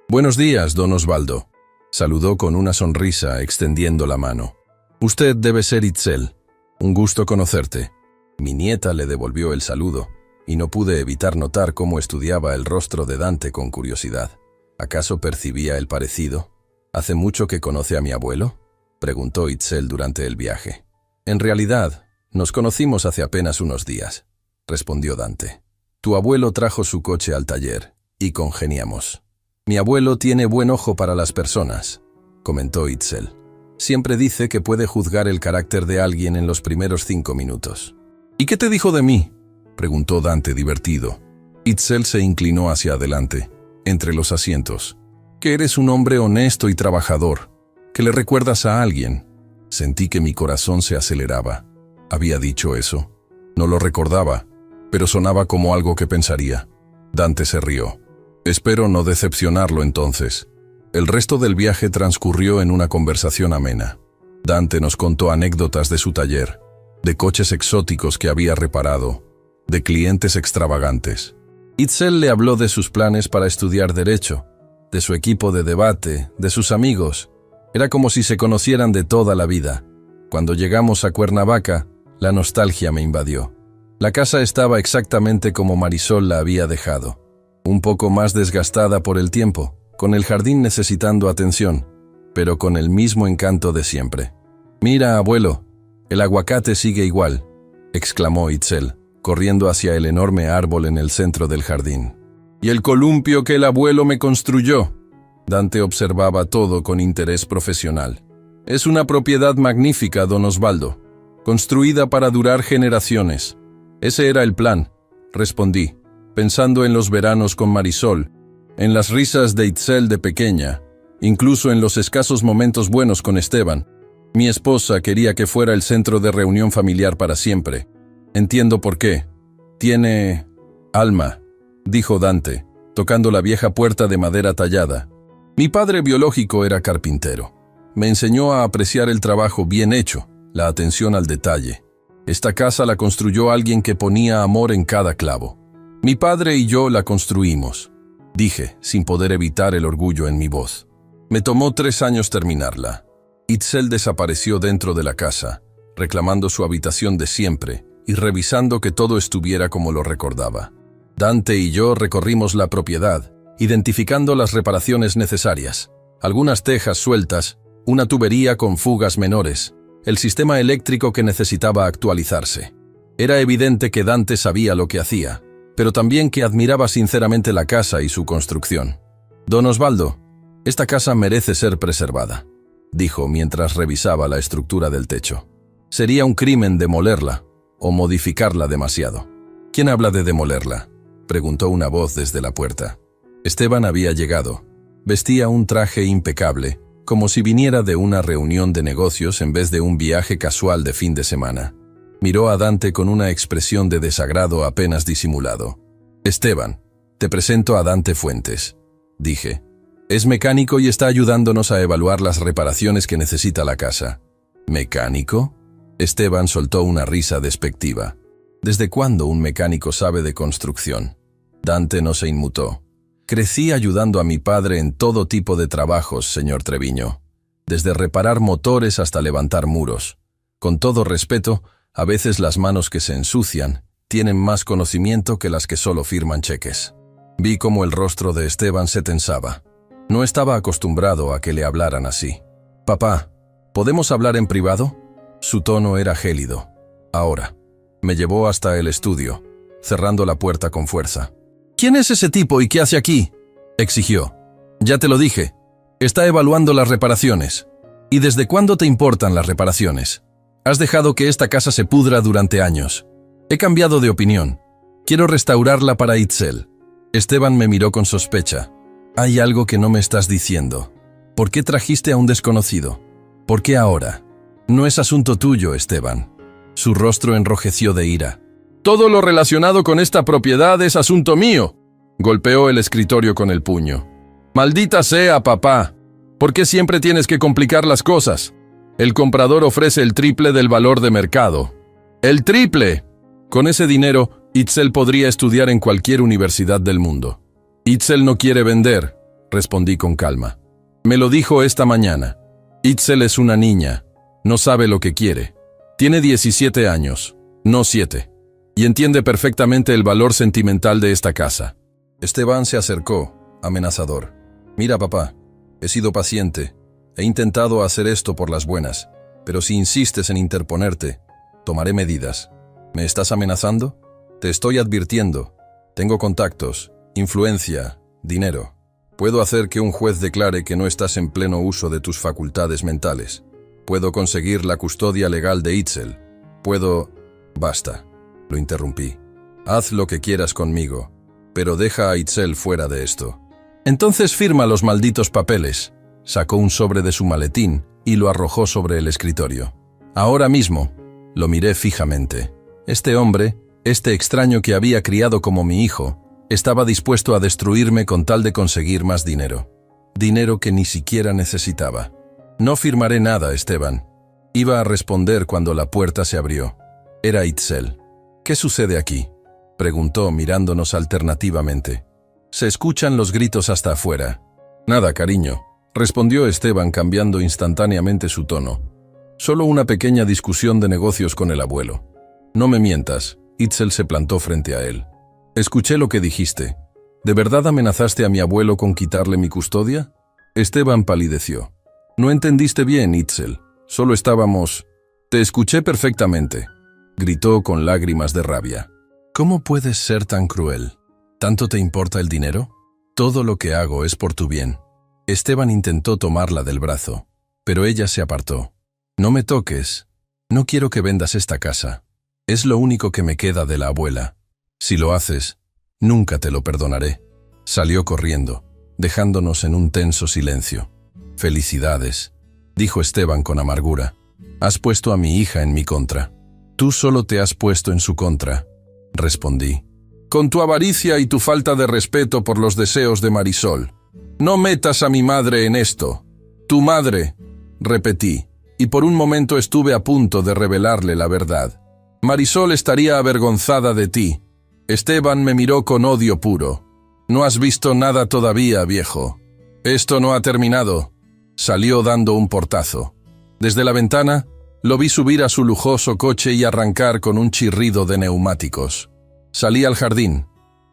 «Buenos días, don Osvaldo», saludó con una sonrisa extendiendo la mano. «Usted debe ser Itzel. Un gusto conocerte». Mi nieta le devolvió el saludo, y no pude evitar notar cómo estudiaba el rostro de Dante con curiosidad. ¿Acaso percibía el parecido? ¿Hace mucho que conoce a mi abuelo?, preguntó Itzel durante el viaje. En realidad, nos conocimos hace apenas unos días, respondió Dante. Tu abuelo trajo su coche al taller, y congeniamos. Mi abuelo tiene buen ojo para las personas, comentó Itzel. Siempre dice que puede juzgar el carácter de alguien en los primeros 5 minutos. ¿Y qué te dijo de mí?, preguntó Dante divertido. Itzel se inclinó hacia adelante, entre los asientos. Que eres un hombre honesto y trabajador, que le recuerdas a alguien. Sentí que mi corazón se aceleraba. ¿Había dicho eso? No lo recordaba, pero sonaba como algo que pensaría. Dante se rió. Espero no decepcionarlo entonces. El resto del viaje transcurrió en una conversación amena. Dante nos contó anécdotas de su taller, de coches exóticos que había reparado, de clientes extravagantes. Itzel le habló de sus planes para estudiar Derecho, de su equipo de debate, de sus amigos. Era como si se conocieran de toda la vida. Cuando llegamos a Cuernavaca, la nostalgia me invadió. La casa estaba exactamente como Marisol la había dejado, un poco más desgastada por el tiempo, con el jardín necesitando atención, pero con el mismo encanto de siempre. «Mira, abuelo, el aguacate sigue igual», exclamó Itzel, corriendo hacia el enorme árbol en el centro del jardín. «Y el columpio que el abuelo me construyó». Dante observaba todo con interés profesional. «Es una propiedad magnífica, don Osvaldo, construida para durar generaciones». «Ese era el plan», respondí, pensando en los veranos con Marisol, en las risas de Itzel de pequeña, incluso en los escasos momentos buenos con Esteban. Mi esposa quería que fuera el centro de reunión familiar para siempre. Entiendo por qué. Tiene alma, dijo Dante, tocando la vieja puerta de madera tallada. Mi padre biológico era carpintero. Me enseñó a apreciar el trabajo bien hecho, la atención al detalle. Esta casa la construyó alguien que ponía amor en cada clavo. Mi padre y yo la construimos, dije, sin poder evitar el orgullo en mi voz. Me tomó 3 años terminarla. Itzel desapareció dentro de la casa, reclamando su habitación de siempre y revisando que todo estuviera como lo recordaba. Dante y yo recorrimos la propiedad, identificando las reparaciones necesarias. Algunas tejas sueltas, una tubería con fugas menores, el sistema eléctrico que necesitaba actualizarse. Era evidente que Dante sabía lo que hacía, pero también que admiraba sinceramente la casa y su construcción. Don Osvaldo, esta casa merece ser preservada, dijo mientras revisaba la estructura del techo. Sería un crimen demolerla o modificarla demasiado. ¿Quién habla de demolerla?, preguntó una voz desde la puerta. Esteban había llegado. Vestía un traje impecable, como si viniera de una reunión de negocios en vez de un viaje casual de fin de semana. Miró a Dante con una expresión de desagrado apenas disimulado. Esteban, te presento a Dante Fuentes, dije. Es mecánico y está ayudándonos a evaluar las reparaciones que necesita la casa. ¿Mecánico? Esteban soltó una risa despectiva. ¿Desde cuándo un mecánico sabe de construcción? Dante no se inmutó. Crecí ayudando a mi padre en todo tipo de trabajos, señor Treviño, desde reparar motores hasta levantar muros. Con todo respeto, a veces las manos que se ensucian tienen más conocimiento que las que solo firman cheques. Vi cómo el rostro de Esteban se tensaba. No estaba acostumbrado a que le hablaran así. «Papá, ¿podemos hablar en privado?» Su tono era gélido. Ahora. Me llevó hasta el estudio, cerrando la puerta con fuerza. «¿Quién es ese tipo y qué hace aquí?», exigió. «Ya te lo dije. Está evaluando las reparaciones. ¿Y desde cuándo te importan las reparaciones? Has dejado que esta casa se pudra durante años. He cambiado de opinión. Quiero restaurarla para Itzel». Esteban me miró con sospecha. «Hay algo que no me estás diciendo. ¿Por qué trajiste a un desconocido? ¿Por qué ahora? No es asunto tuyo, Esteban». Su rostro enrojeció de ira. «Todo lo relacionado con esta propiedad es asunto mío», golpeó el escritorio con el puño. «Maldita sea, papá. ¿Por qué siempre tienes que complicar las cosas? El comprador ofrece el triple del valor de mercado». ¡El triple! Con ese dinero, Itzel podría estudiar en cualquier universidad del mundo. «Itzel no quiere vender», respondí con calma. «Me lo dijo esta mañana. Itzel es una niña. No sabe lo que quiere. Tiene 17 años, no 7. Y entiende perfectamente el valor sentimental de esta casa». Esteban se acercó, amenazador. «Mira, papá, he sido paciente. He intentado hacer esto por las buenas. Pero si insistes en interponerte, tomaré medidas. ¿Me estás amenazando? Te estoy advirtiendo. Tengo contactos, influencia, dinero. Puedo hacer que un juez declare que no estás en pleno uso de tus facultades mentales. Puedo conseguir la custodia legal de Itzel. Puedo... Basta», lo interrumpí. «Haz lo que quieras conmigo, pero deja a Itzel fuera de esto». «Entonces firma los malditos papeles». Sacó un sobre de su maletín y lo arrojó sobre el escritorio. «Ahora mismo». Lo miré fijamente. Este hombre, este extraño que había criado como mi hijo, estaba dispuesto a destruirme con tal de conseguir más dinero. Dinero que ni siquiera necesitaba. «No firmaré nada, Esteban». Iba a responder cuando la puerta se abrió. Era Itzel. «¿Qué sucede aquí?», preguntó mirándonos alternativamente. «Se escuchan los gritos hasta afuera». «Nada, cariño», respondió Esteban cambiando instantáneamente su tono. «Solo una pequeña discusión de negocios con el abuelo». «No me mientas». Itzel se plantó frente a él. «Escuché lo que dijiste. ¿De verdad amenazaste a mi abuelo con quitarle mi custodia?» Esteban palideció. «No entendiste bien, Itzel. Solo estábamos...» «Te escuché perfectamente», gritó con lágrimas de rabia. «¿Cómo puedes ser tan cruel? ¿Tanto te importa el dinero? Todo lo que hago es por tu bien». Esteban intentó tomarla del brazo, pero ella se apartó. «No me toques. No quiero que vendas esta casa. Es lo único que me queda de la abuela. Si lo haces, nunca te lo perdonaré». Salió corriendo, dejándonos en un tenso silencio. «Felicidades», dijo Esteban con amargura. «Has puesto a mi hija en mi contra». «Tú solo te has puesto en su contra», respondí. «Con tu avaricia y tu falta de respeto por los deseos de Marisol. No metas a mi madre en esto. Tu madre, repetí, y por un momento estuve a punto de revelarle la verdad. Marisol estaría avergonzada de ti. Esteban me miró con odio puro. No has visto nada todavía, viejo. Esto no ha terminado. Salió dando un portazo. Desde la ventana, lo vi subir a su lujoso coche y arrancar con un chirrido de neumáticos. Salí al jardín,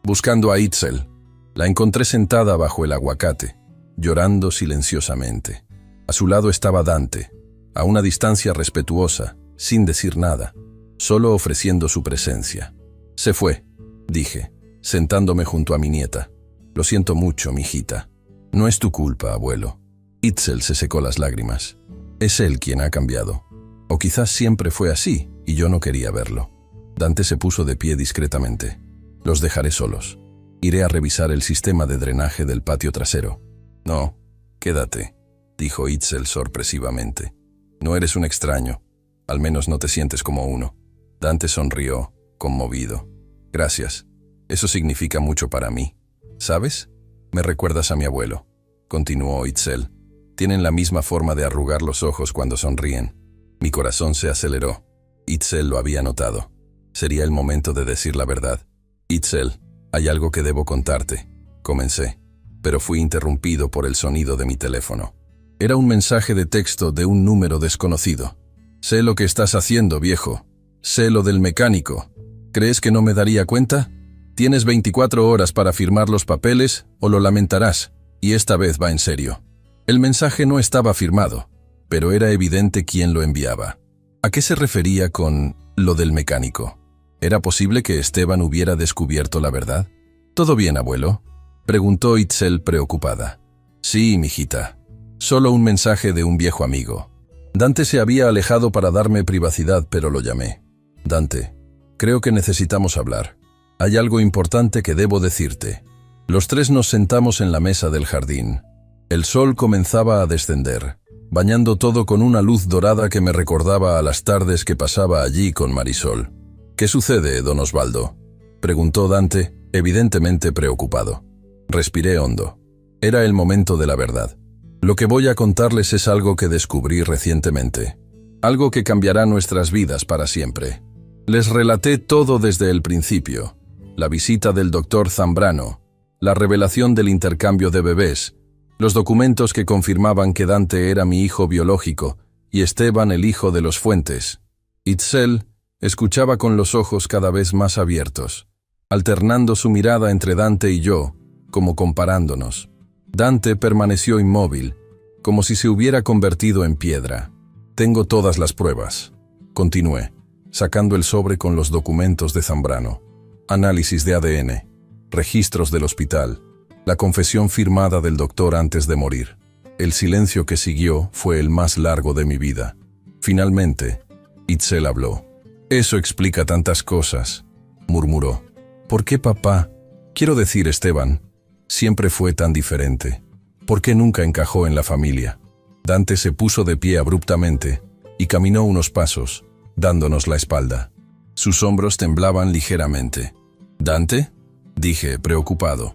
buscando a Itzel. La encontré sentada bajo el aguacate, llorando silenciosamente. A su lado estaba Dante, a una distancia respetuosa, sin decir nada, solo ofreciendo su presencia. Se fue, dije, sentándome junto a mi nieta. Lo siento mucho, mijita. No es tu culpa, abuelo. Itzel se secó las lágrimas. Es él quien ha cambiado. O quizás siempre fue así, y yo no quería verlo. Dante se puso de pie discretamente. Los dejaré solos. Iré a revisar el sistema de drenaje del patio trasero. No, quédate, dijo Itzel sorpresivamente. No eres un extraño. Al menos no te sientes como uno. Dante sonrió, conmovido. Gracias. Eso significa mucho para mí. ¿Sabes? Me recuerdas a mi abuelo, continuó Itzel. Tienen la misma forma de arrugar los ojos cuando sonríen. Mi corazón se aceleró. Itzel lo había notado. Sería el momento de decir la verdad. Itzel, hay algo que debo contarte, comencé, pero fui interrumpido por el sonido de mi teléfono. Era un mensaje de texto de un número desconocido. Sé lo que estás haciendo, viejo. Sé lo del mecánico. ¿Crees que no me daría cuenta? Tienes 24 horas para firmar los papeles o lo lamentarás, y esta vez va en serio. El mensaje no estaba firmado, pero era evidente quién lo enviaba. ¿A qué se refería con lo del mecánico? ¿Era posible que Esteban hubiera descubierto la verdad? ¿Todo bien, abuelo?, preguntó Itzel preocupada. Sí, mijita. Solo un mensaje de un viejo amigo. Dante se había alejado para darme privacidad, pero lo llamé. Dante, creo que necesitamos hablar. Hay algo importante que debo decirte. Los tres nos sentamos en la mesa del jardín. El sol comenzaba a descender, bañando todo con una luz dorada que me recordaba a las tardes que pasaba allí con Marisol. ¿Qué sucede, don Osvaldo?, preguntó Dante, evidentemente preocupado. Respiré hondo. Era el momento de la verdad. Lo que voy a contarles es algo que descubrí recientemente. Algo que cambiará nuestras vidas para siempre. Les relaté todo desde el principio. La visita del doctor Zambrano, la revelación del intercambio de bebés, los documentos que confirmaban que Dante era mi hijo biológico y Esteban el hijo de los Fuentes. Itzel escuchaba con los ojos cada vez más abiertos, alternando su mirada entre Dante y yo, como comparándonos. Dante permaneció inmóvil, como si se hubiera convertido en piedra. Tengo todas las pruebas, continué, sacando el sobre con los documentos de Zambrano. Análisis de ADN, registros del hospital, la confesión firmada del doctor antes de morir. El silencio que siguió fue el más largo de mi vida. Finalmente, Itzel habló. Eso explica tantas cosas, murmuró. ¿Por qué papá, quiero decir Esteban, siempre fue tan diferente? ¿Por qué nunca encajó en la familia? Dante se puso de pie abruptamente y caminó unos pasos, dándonos la espalda. Sus hombros temblaban ligeramente. ¿Dante?, dije, preocupado.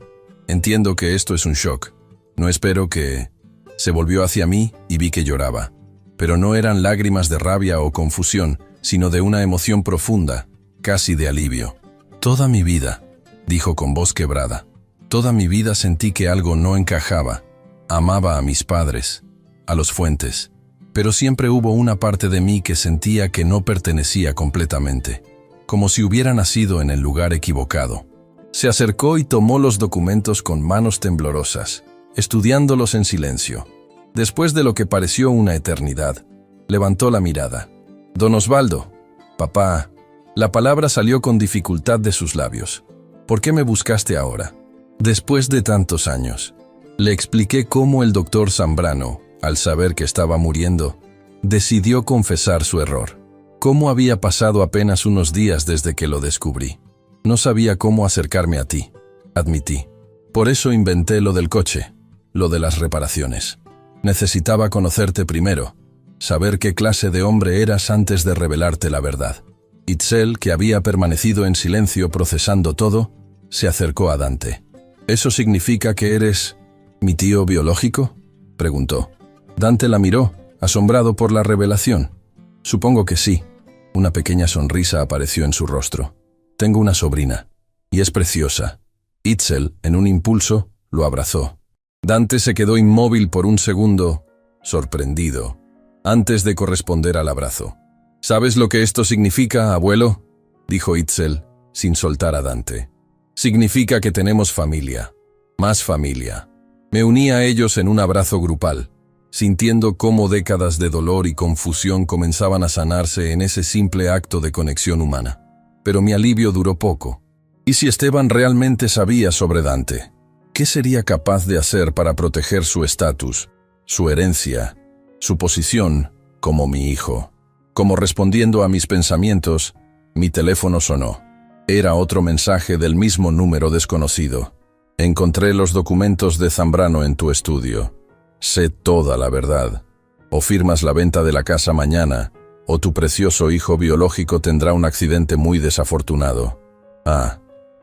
Entiendo que esto es un shock. No espero que... Se volvió hacia mí y vi que lloraba. Pero no eran lágrimas de rabia o confusión, sino de una emoción profunda, casi de alivio. Toda mi vida, dijo con voz quebrada. Toda mi vida sentí que algo no encajaba. Amaba a mis padres, a los Fuentes, pero siempre hubo una parte de mí que sentía que no pertenecía completamente, como si hubiera nacido en el lugar equivocado. Se acercó y tomó los documentos con manos temblorosas, estudiándolos en silencio. Después de lo que pareció una eternidad, levantó la mirada. Don Osvaldo, papá, la palabra salió con dificultad de sus labios. ¿Por qué me buscaste ahora? Después de tantos años. Le expliqué cómo el doctor Zambrano, al saber que estaba muriendo, decidió confesar su error. Cómo había pasado apenas unos días desde que lo descubrí. No sabía cómo acercarme a ti, admití. Por eso inventé lo del coche, lo de las reparaciones. Necesitaba conocerte primero, saber qué clase de hombre eras antes de revelarte la verdad. Itzel, que había permanecido en silencio procesando todo, se acercó a Dante. ¿Eso significa que eres mi tío biológico?, preguntó. Dante la miró, asombrado por la revelación. Supongo que sí. Una pequeña sonrisa apareció en su rostro. Tengo una sobrina, y es preciosa. Itzel, en un impulso, lo abrazó. Dante se quedó inmóvil por un segundo, sorprendido, antes de corresponder al abrazo. ¿Sabes lo que esto significa, abuelo?, dijo Itzel, sin soltar a Dante. Significa que tenemos familia, más familia. Me uní a ellos en un abrazo grupal, sintiendo cómo décadas de dolor y confusión comenzaban a sanarse en ese simple acto de conexión humana. Pero mi alivio duró poco. ¿Y si Esteban realmente sabía sobre Dante? ¿Qué sería capaz de hacer para proteger su estatus, su herencia, su posición como mi hijo? Como respondiendo a mis pensamientos, mi teléfono sonó. Era otro mensaje del mismo número desconocido. Encontré los documentos de Zambrano en tu estudio. Sé toda la verdad. O firmas la venta de la casa mañana, o tu precioso hijo biológico tendrá un accidente muy desafortunado.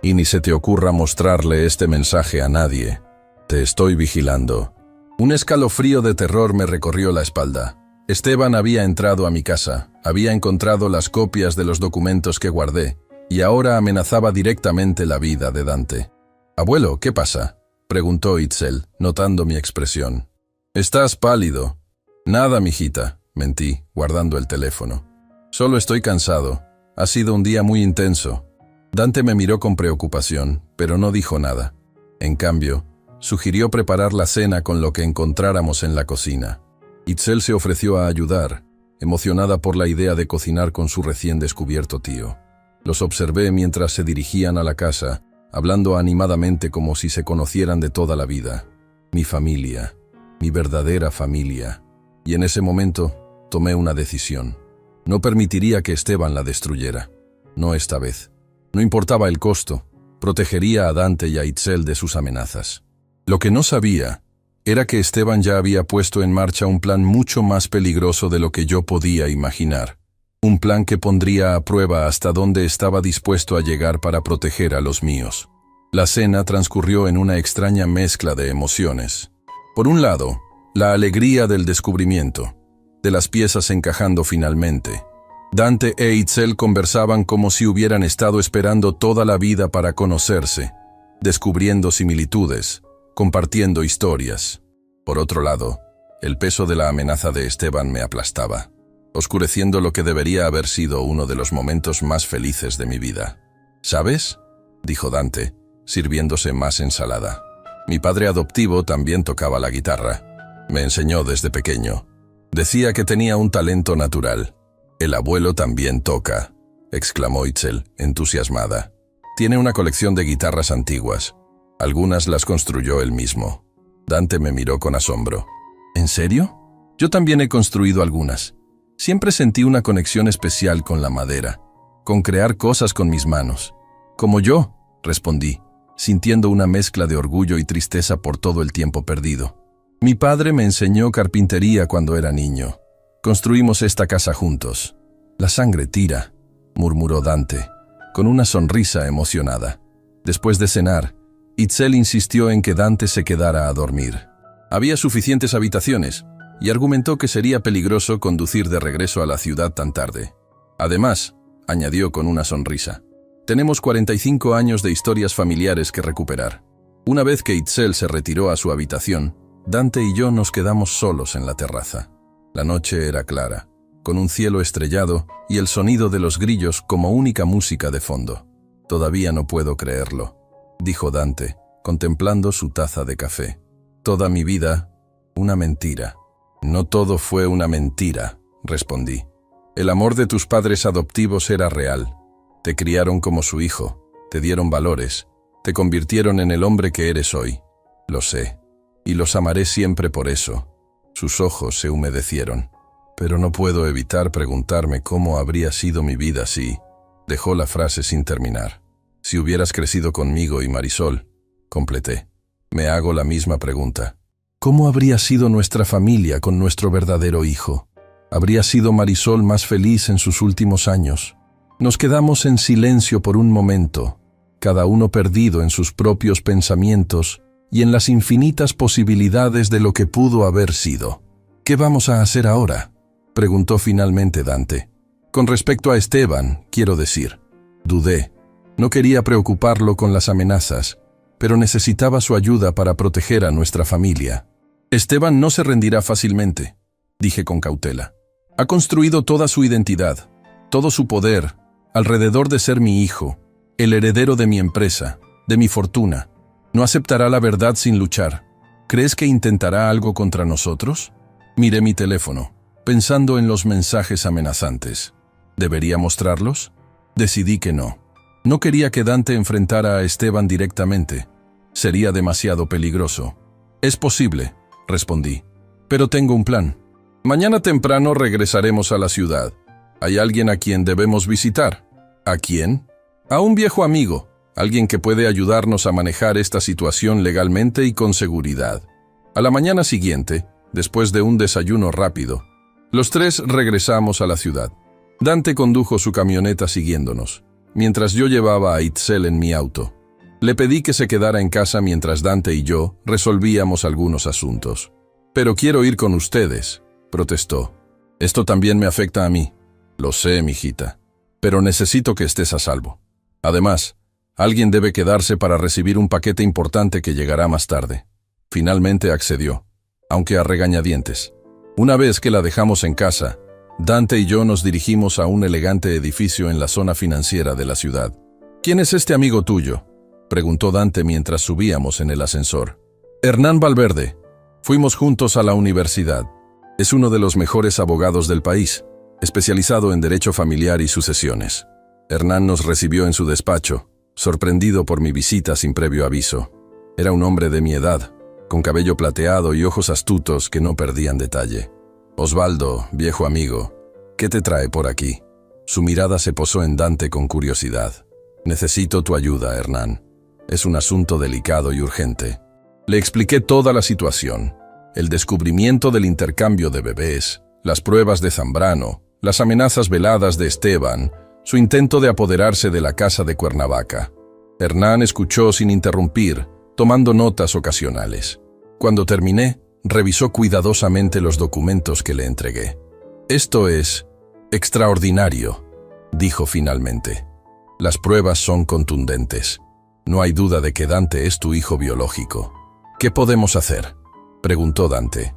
Y ni se te ocurra mostrarle este mensaje a nadie. Te estoy vigilando. Un escalofrío de terror me recorrió la espalda. Esteban había entrado a mi casa, había encontrado las copias de los documentos que guardé, y ahora amenazaba directamente la vida de Dante. «Abuelo, ¿qué pasa?», preguntó Itzel, notando mi expresión. «Estás pálido». «Nada, mijita», mentí, guardando el teléfono. «Solo estoy cansado. Ha sido un día muy intenso». Dante me miró con preocupación, pero no dijo nada. En cambio, sugirió preparar la cena con lo que encontráramos en la cocina. Itzel se ofreció a ayudar, emocionada por la idea de cocinar con su recién descubierto tío. Los observé mientras se dirigían a la casa, hablando animadamente como si se conocieran de toda la vida. Mi familia, mi verdadera familia. Y en ese momento tomé una decisión. No permitiría que Esteban la destruyera. No esta vez. No importaba el costo, protegería a Dante y a Itzel de sus amenazas. Lo que no sabía era que Esteban ya había puesto en marcha un plan mucho más peligroso de lo que yo podía imaginar. Un plan que pondría a prueba hasta dónde estaba dispuesto a llegar para proteger a los míos. La cena transcurrió en una extraña mezcla de emociones. Por un lado, la alegría del descubrimiento, de las piezas encajando finalmente. Dante e Itzel conversaban como si hubieran estado esperando toda la vida para conocerse, descubriendo similitudes, compartiendo historias. Por otro lado, el peso de la amenaza de Esteban me aplastaba, oscureciendo lo que debería haber sido uno de los momentos más felices de mi vida. «¿Sabes?», dijo Dante, sirviéndose más ensalada. «Mi padre adoptivo también tocaba la guitarra. Me enseñó desde pequeño. Decía que tenía un talento natural». «El abuelo también toca», exclamó Itzel, entusiasmada. «Tiene una colección de guitarras antiguas. Algunas las construyó él mismo». Dante me miró con asombro. «¿En serio? Yo también he construido algunas. Siempre sentí una conexión especial con la madera, con crear cosas con mis manos». «Como yo», respondí, sintiendo una mezcla de orgullo y tristeza por todo el tiempo perdido. «Mi padre me enseñó carpintería cuando era niño. Construimos esta casa juntos». «La sangre tira», murmuró Dante, con una sonrisa emocionada. Después de cenar, Itzel insistió en que Dante se quedara a dormir. Había suficientes habitaciones, y argumentó que sería peligroso conducir de regreso a la ciudad tan tarde. Además, añadió con una sonrisa, tenemos 45 años de historias familiares que recuperar. Una vez que Itzel se retiró a su habitación, Dante y yo nos quedamos solos en la terraza. La noche era clara, con un cielo estrellado y el sonido de los grillos como única música de fondo. «Todavía no puedo creerlo», dijo Dante, contemplando su taza de café. «Toda mi vida, una mentira». «No todo fue una mentira», respondí. «El amor de tus padres adoptivos era real. Te criaron como su hijo, te dieron valores, te convirtieron en el hombre que eres hoy. Lo sé, y los amaré siempre por eso». Sus ojos se humedecieron. «Pero no puedo evitar preguntarme cómo habría sido mi vida si…». Dejó la frase sin terminar. «Si hubieras crecido conmigo y Marisol», completé. «Me hago la misma pregunta. ¿Cómo habría sido nuestra familia con nuestro verdadero hijo? ¿Habría sido Marisol más feliz en sus últimos años?» Nos quedamos en silencio por un momento, cada uno perdido en sus propios pensamientos y en las infinitas posibilidades de lo que pudo haber sido. ¿Qué vamos a hacer ahora?, preguntó finalmente Dante. Con respecto a Esteban, quiero decir. Dudé. No quería preocuparlo con las amenazas, pero necesitaba su ayuda para proteger a nuestra familia. Esteban no se rendirá fácilmente, dije con cautela. Ha construido toda su identidad, todo su poder, alrededor de ser mi hijo, el heredero de mi empresa, de mi fortuna. No aceptará la verdad sin luchar. ¿Crees que intentará algo contra nosotros? Miré mi teléfono, pensando en los mensajes amenazantes. ¿Debería mostrarlos? Decidí que no. No quería que Dante enfrentara a Esteban directamente. Sería demasiado peligroso. Es posible, respondí. Pero tengo un plan. Mañana temprano regresaremos a la ciudad. Hay alguien a quien debemos visitar. ¿A quién? A un viejo amigo, alguien que puede ayudarnos a manejar esta situación legalmente y con seguridad. A la mañana siguiente, después de un desayuno rápido, los tres regresamos a la ciudad. Dante condujo su camioneta siguiéndonos, mientras yo llevaba a Itzel en mi auto. Le pedí que se quedara en casa mientras Dante y yo resolvíamos algunos asuntos. «Pero quiero ir con ustedes», protestó. «Esto también me afecta a mí». «Lo sé, mijita, pero necesito que estés a salvo. Además, alguien debe quedarse para recibir un paquete importante que llegará más tarde». Finalmente accedió, aunque a regañadientes. Una vez que la dejamos en casa, Dante y yo nos dirigimos a un elegante edificio en la zona financiera de la ciudad. «¿Quién es este amigo tuyo?», preguntó Dante mientras subíamos en el ascensor. «Hernán Valverde. Fuimos juntos a la universidad. Es uno de los mejores abogados del país, especializado en derecho familiar y sucesiones». Hernán nos recibió en su despacho, sorprendido por mi visita sin previo aviso. Era un hombre de mi edad, con cabello plateado y ojos astutos que no perdían detalle. «Osvaldo, viejo amigo, ¿qué te trae por aquí?». Su mirada se posó en Dante con curiosidad. «Necesito tu ayuda, Hernán. Es un asunto delicado y urgente». Le expliqué toda la situación: el descubrimiento del intercambio de bebés, las pruebas de Zambrano, las amenazas veladas de Esteban, su intento de apoderarse de la casa de Cuernavaca. Hernán escuchó sin interrumpir, tomando notas ocasionales. Cuando terminé, revisó cuidadosamente los documentos que le entregué. «Esto es extraordinario», dijo finalmente. «Las pruebas son contundentes. No hay duda de que Dante es tu hijo biológico». «¿Qué podemos hacer?», preguntó Dante.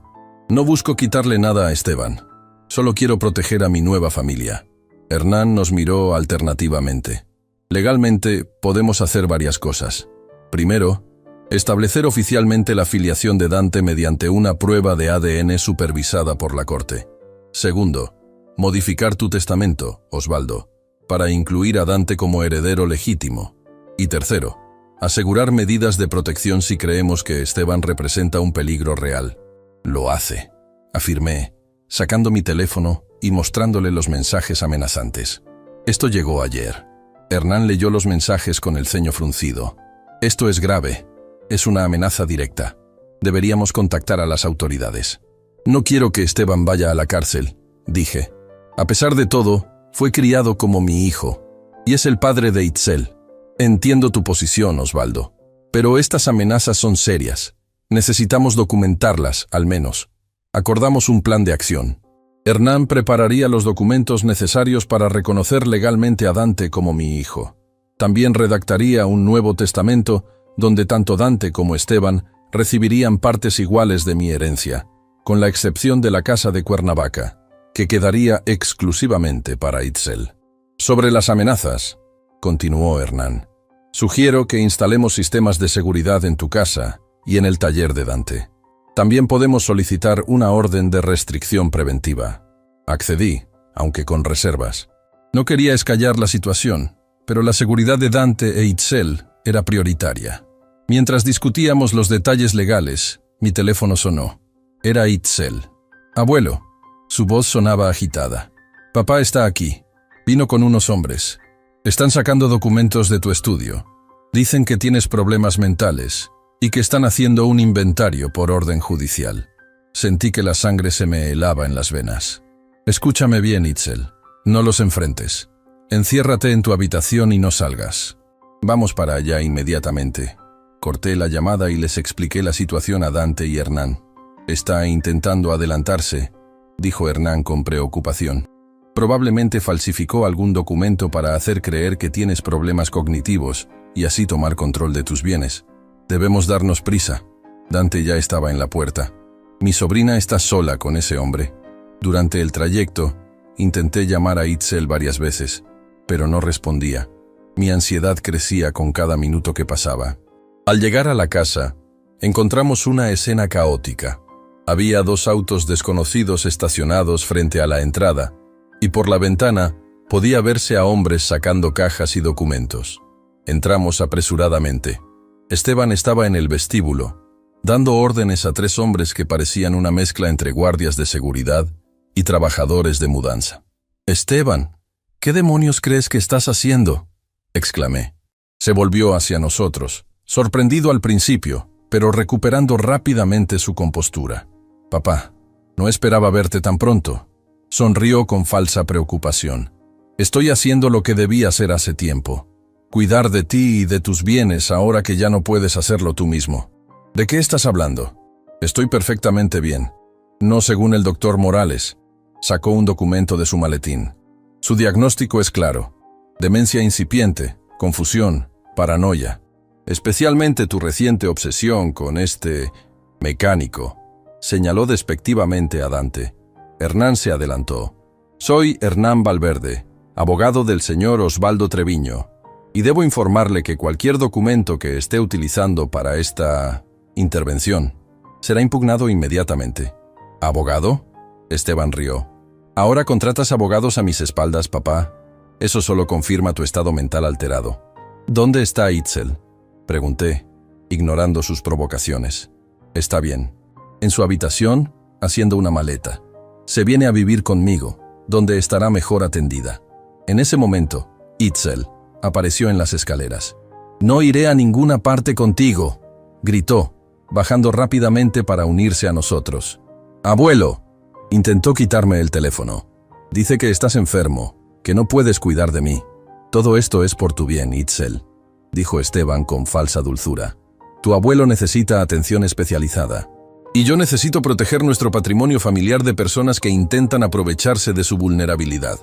«No busco quitarle nada a Esteban. Solo quiero proteger a mi nueva familia». Hernán nos miró alternativamente. «Legalmente, podemos hacer varias cosas. Primero, establecer oficialmente la filiación de Dante mediante una prueba de ADN supervisada por la Corte. Segundo, modificar tu testamento, Osvaldo, para incluir a Dante como heredero legítimo. Y tercero, asegurar medidas de protección si creemos que Esteban representa un peligro real». «Lo hace», afirmé, sacando mi teléfono y mostrándole los mensajes amenazantes. «Esto llegó ayer». Hernán leyó los mensajes con el ceño fruncido. «Esto es grave. Es una amenaza directa. Deberíamos contactar a las autoridades». «No quiero que Esteban vaya a la cárcel», dije. «A pesar de todo, fue criado como mi hijo, y es el padre de Itzel. Entiendo tu posición, Osvaldo, pero estas amenazas son serias. Necesitamos documentarlas, al menos». Acordamos un plan de acción. Hernán prepararía los documentos necesarios para reconocer legalmente a Dante como mi hijo. También redactaría un nuevo testamento donde tanto Dante como Esteban recibirían partes iguales de mi herencia, con la excepción de la casa de Cuernavaca, que quedaría exclusivamente para Itzel. «Sobre las amenazas», continuó Hernán, «sugiero que instalemos sistemas de seguridad en tu casa y en el taller de Dante. También podemos solicitar una orden de restricción preventiva». Accedí, aunque con reservas. No quería escallar la situación, pero la seguridad de Dante e Itzel era prioritaria. Mientras discutíamos los detalles legales, mi teléfono sonó. Era Itzel. «Abuelo». Su voz sonaba agitada. «Papá está aquí. Vino con unos hombres. Están sacando documentos de tu estudio. Dicen que tienes problemas mentales y que están haciendo un inventario por orden judicial». Sentí que la sangre se me helaba en las venas. «Escúchame bien, Itzel. No los enfrentes. Enciérrate en tu habitación y no salgas. Vamos para allá inmediatamente». Corté la llamada y les expliqué la situación a Dante y Hernán. Está intentando adelantarse, dijo Hernán con preocupación. Probablemente falsificó algún documento para hacer creer que tienes problemas cognitivos y así tomar control de tus bienes. Debemos darnos prisa. Dante ya estaba en la puerta. Mi sobrina está sola con ese hombre. Durante el trayecto, intenté llamar a Itzel varias veces, pero no respondía. Mi ansiedad crecía con cada minuto que pasaba. Al llegar a la casa, encontramos una escena caótica. Había 2 autos desconocidos estacionados frente a la entrada, y por la ventana podía verse a hombres sacando cajas y documentos. Entramos apresuradamente. Esteban estaba en el vestíbulo, dando órdenes a 3 hombres que parecían una mezcla entre guardias de seguridad y trabajadores de mudanza. «Esteban, ¿qué demonios crees que estás haciendo?», exclamé. Se volvió hacia nosotros, sorprendido al principio, pero recuperando rápidamente su compostura. «Papá, no esperaba verte tan pronto», sonrió con falsa preocupación. «Estoy haciendo lo que debí hacer hace tiempo. Cuidar de ti y de tus bienes ahora que ya no puedes hacerlo tú mismo». «¿De qué estás hablando?». «Estoy perfectamente bien. No según el doctor Morales». Sacó un documento de su maletín. «Su diagnóstico es claro. Demencia incipiente, confusión, paranoia. Especialmente tu reciente obsesión con este mecánico», señaló despectivamente a Dante. Hernán se adelantó. «Soy Hernán Valverde, abogado del señor Osvaldo Treviño, y debo informarle que cualquier documento que esté utilizando para esta intervención será impugnado inmediatamente». «¿Abogado?», Esteban rió. «Ahora contratas abogados a mis espaldas, papá. Eso solo confirma tu estado mental alterado». «¿Dónde está Itzel?», pregunté, ignorando sus provocaciones. «Está bien. En su habitación, haciendo una maleta. Se viene a vivir conmigo, donde estará mejor atendida». En ese momento, Itzel apareció en las escaleras. «No iré a ninguna parte contigo», gritó, bajando rápidamente para unirse a nosotros. «Abuelo», intentó quitarme el teléfono. «Dice que estás enfermo, que no puedes cuidar de mí». «Todo esto es por tu bien, Itzel», dijo Esteban con falsa dulzura. «Tu abuelo necesita atención especializada. Y yo necesito proteger nuestro patrimonio familiar de personas que intentan aprovecharse de su vulnerabilidad».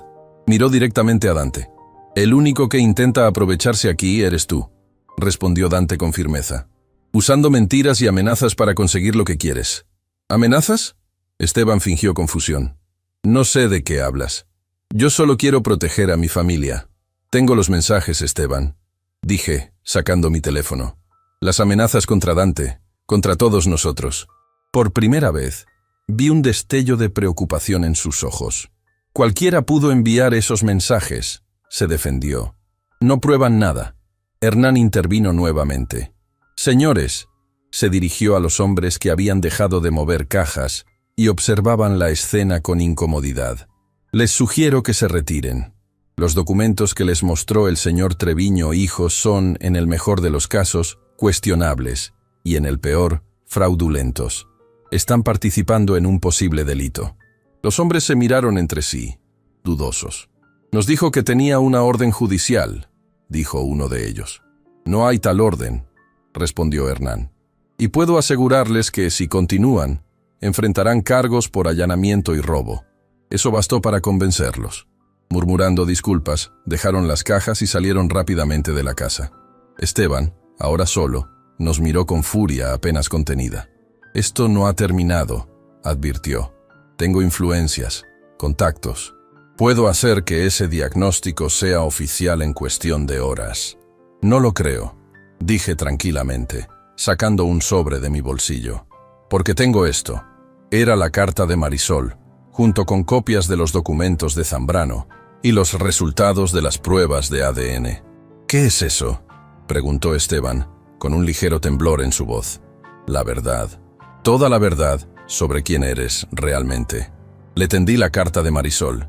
Miró directamente a Dante. «El único que intenta aprovecharse aquí eres tú», respondió Dante con firmeza. «Usando mentiras y amenazas para conseguir lo que quieres». «¿Amenazas?», Esteban fingió confusión. «No sé de qué hablas. Yo solo quiero proteger a mi familia». «Tengo los mensajes, Esteban», dije, sacando mi teléfono. «Las amenazas contra Dante, contra todos nosotros». Por primera vez, vi un destello de preocupación en sus ojos. «Cualquiera pudo enviar esos mensajes», se defendió. «No prueban nada». Hernán intervino nuevamente. «Señores», se dirigió a los hombres que habían dejado de mover cajas y observaban la escena con incomodidad. «Les sugiero que se retiren. Los documentos que les mostró el señor Treviño hijo son, en el mejor de los casos, cuestionables y, en el peor, fraudulentos. Están participando en un posible delito». Los hombres se miraron entre sí, dudosos. «Nos dijo que tenía una orden judicial», dijo uno de ellos. «No hay tal orden», respondió Hernán. «Y puedo asegurarles que, si continúan, enfrentarán cargos por allanamiento y robo». Eso bastó para convencerlos. Murmurando disculpas, dejaron las cajas y salieron rápidamente de la casa. Esteban, ahora solo, nos miró con furia apenas contenida. «Esto no ha terminado», advirtió. «Tengo influencias, contactos. Puedo hacer que ese diagnóstico sea oficial en cuestión de horas». «No lo creo», dije tranquilamente, sacando un sobre de mi bolsillo. «Porque tengo esto». Era la carta de Marisol, junto con copias de los documentos de Zambrano y los resultados de las pruebas de ADN. «¿Qué es eso?», preguntó Esteban, con un ligero temblor en su voz. «La verdad. Toda la verdad sobre quién eres realmente». Le tendí la carta de Marisol.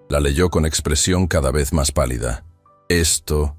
La leyó con expresión cada vez más pálida. Esto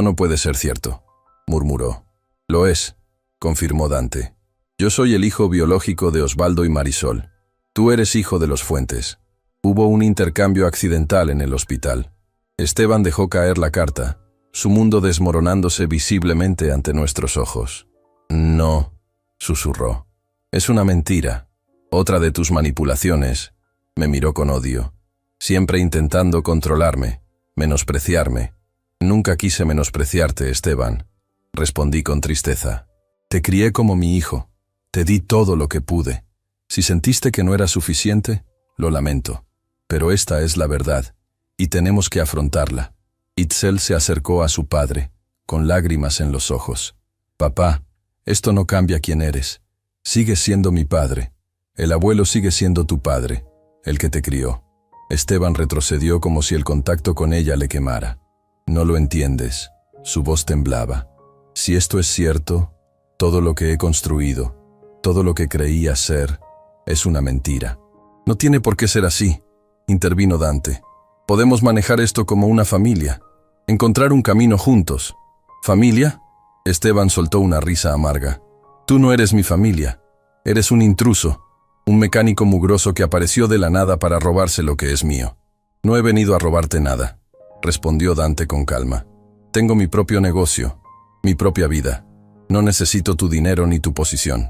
no puede ser cierto», murmuró. «Lo es», confirmó Dante. «Yo soy el hijo biológico de Osvaldo y Marisol. Tú eres hijo de los Fuentes. Hubo un intercambio accidental en el hospital». Esteban dejó caer la carta, su mundo desmoronándose visiblemente ante nuestros ojos. «No», susurró. «Es una mentira». Otra de tus manipulaciones. Me miró con odio, siempre intentando controlarme, menospreciarme. Nunca quise menospreciarte, Esteban, respondí con tristeza. Te crié como mi hijo, te di todo lo que pude. Si sentiste que no era suficiente, lo lamento. Pero esta es la verdad, y tenemos que afrontarla. Itzel se acercó a su padre, con lágrimas en los ojos. Papá, esto no cambia quién eres. Sigues siendo mi padre. El abuelo sigue siendo tu padre, el que te crió. Esteban retrocedió como si el contacto con ella le quemara. No lo entiendes. Su voz temblaba. Si esto es cierto, todo lo que he construido, todo lo que creía ser, es una mentira. No tiene por qué ser así, intervino Dante. Podemos manejar esto como una familia, encontrar un camino juntos. ¿Familia? Esteban soltó una risa amarga. Tú no eres mi familia, eres un intruso, un mecánico mugroso que apareció de la nada para robarse lo que es mío. No he venido a robarte nada, respondió Dante con calma. Tengo mi propio negocio, mi propia vida. No necesito tu dinero ni tu posición.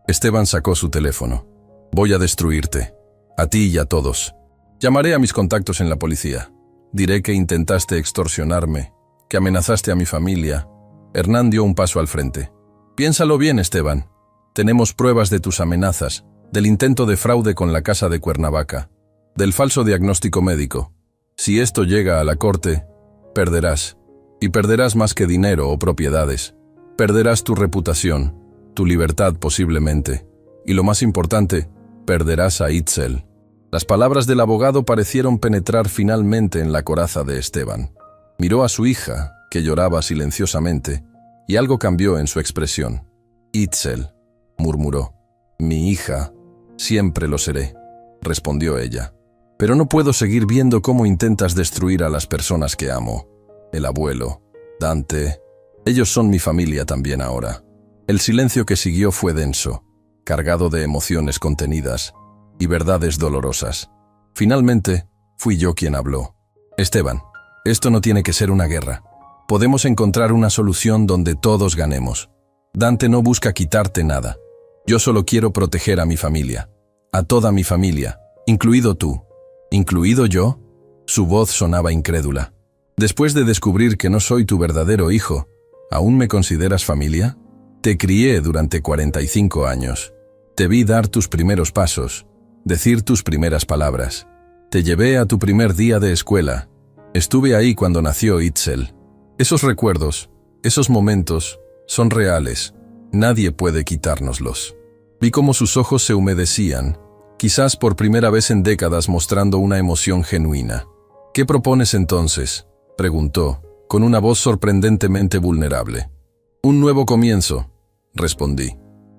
Esteban sacó su teléfono. Voy a destruirte, a ti y a todos. Llamaré a mis contactos en la policía. Diré que intentaste extorsionarme, que amenazaste a mi familia. Hernán dio un paso al frente. Piénsalo bien, Esteban. Tenemos pruebas de tus amenazas, del intento de fraude con la casa de Cuernavaca, del falso diagnóstico médico. Si esto llega a la corte, perderás. Y perderás más que dinero o propiedades. Perderás tu reputación, tu libertad posiblemente. Y lo más importante, perderás a Itzel. Las palabras del abogado parecieron penetrar finalmente en la coraza de Esteban. Miró a su hija, que lloraba silenciosamente, y algo cambió en su expresión. Itzel, murmuró. Mi hija, siempre lo seré, respondió ella. Pero no puedo seguir viendo cómo intentas destruir a las personas que amo. El abuelo, Dante, ellos son mi familia también ahora. El silencio que siguió fue denso, cargado de emociones contenidas y verdades dolorosas. Finalmente, fui yo quien habló. Esteban, esto no tiene que ser una guerra. Podemos encontrar una solución donde todos ganemos. Dante no busca quitarte nada. Yo solo quiero proteger a mi familia. A toda mi familia, incluido tú. ¿Incluido yo? Su voz sonaba incrédula. Después de descubrir que no soy tu verdadero hijo, ¿aún me consideras familia? Te crié durante 45 años. Te vi dar tus primeros pasos, decir tus primeras palabras. Te llevé a tu primer día de escuela. Estuve ahí cuando nació Itzel. Esos recuerdos, esos momentos, son reales. Nadie puede quitárnoslos. Vi cómo sus ojos se humedecían, quizás por primera vez en décadas mostrando una emoción genuina. ¿Qué propones entonces?, preguntó, con una voz sorprendentemente vulnerable. Un nuevo comienzo, respondí.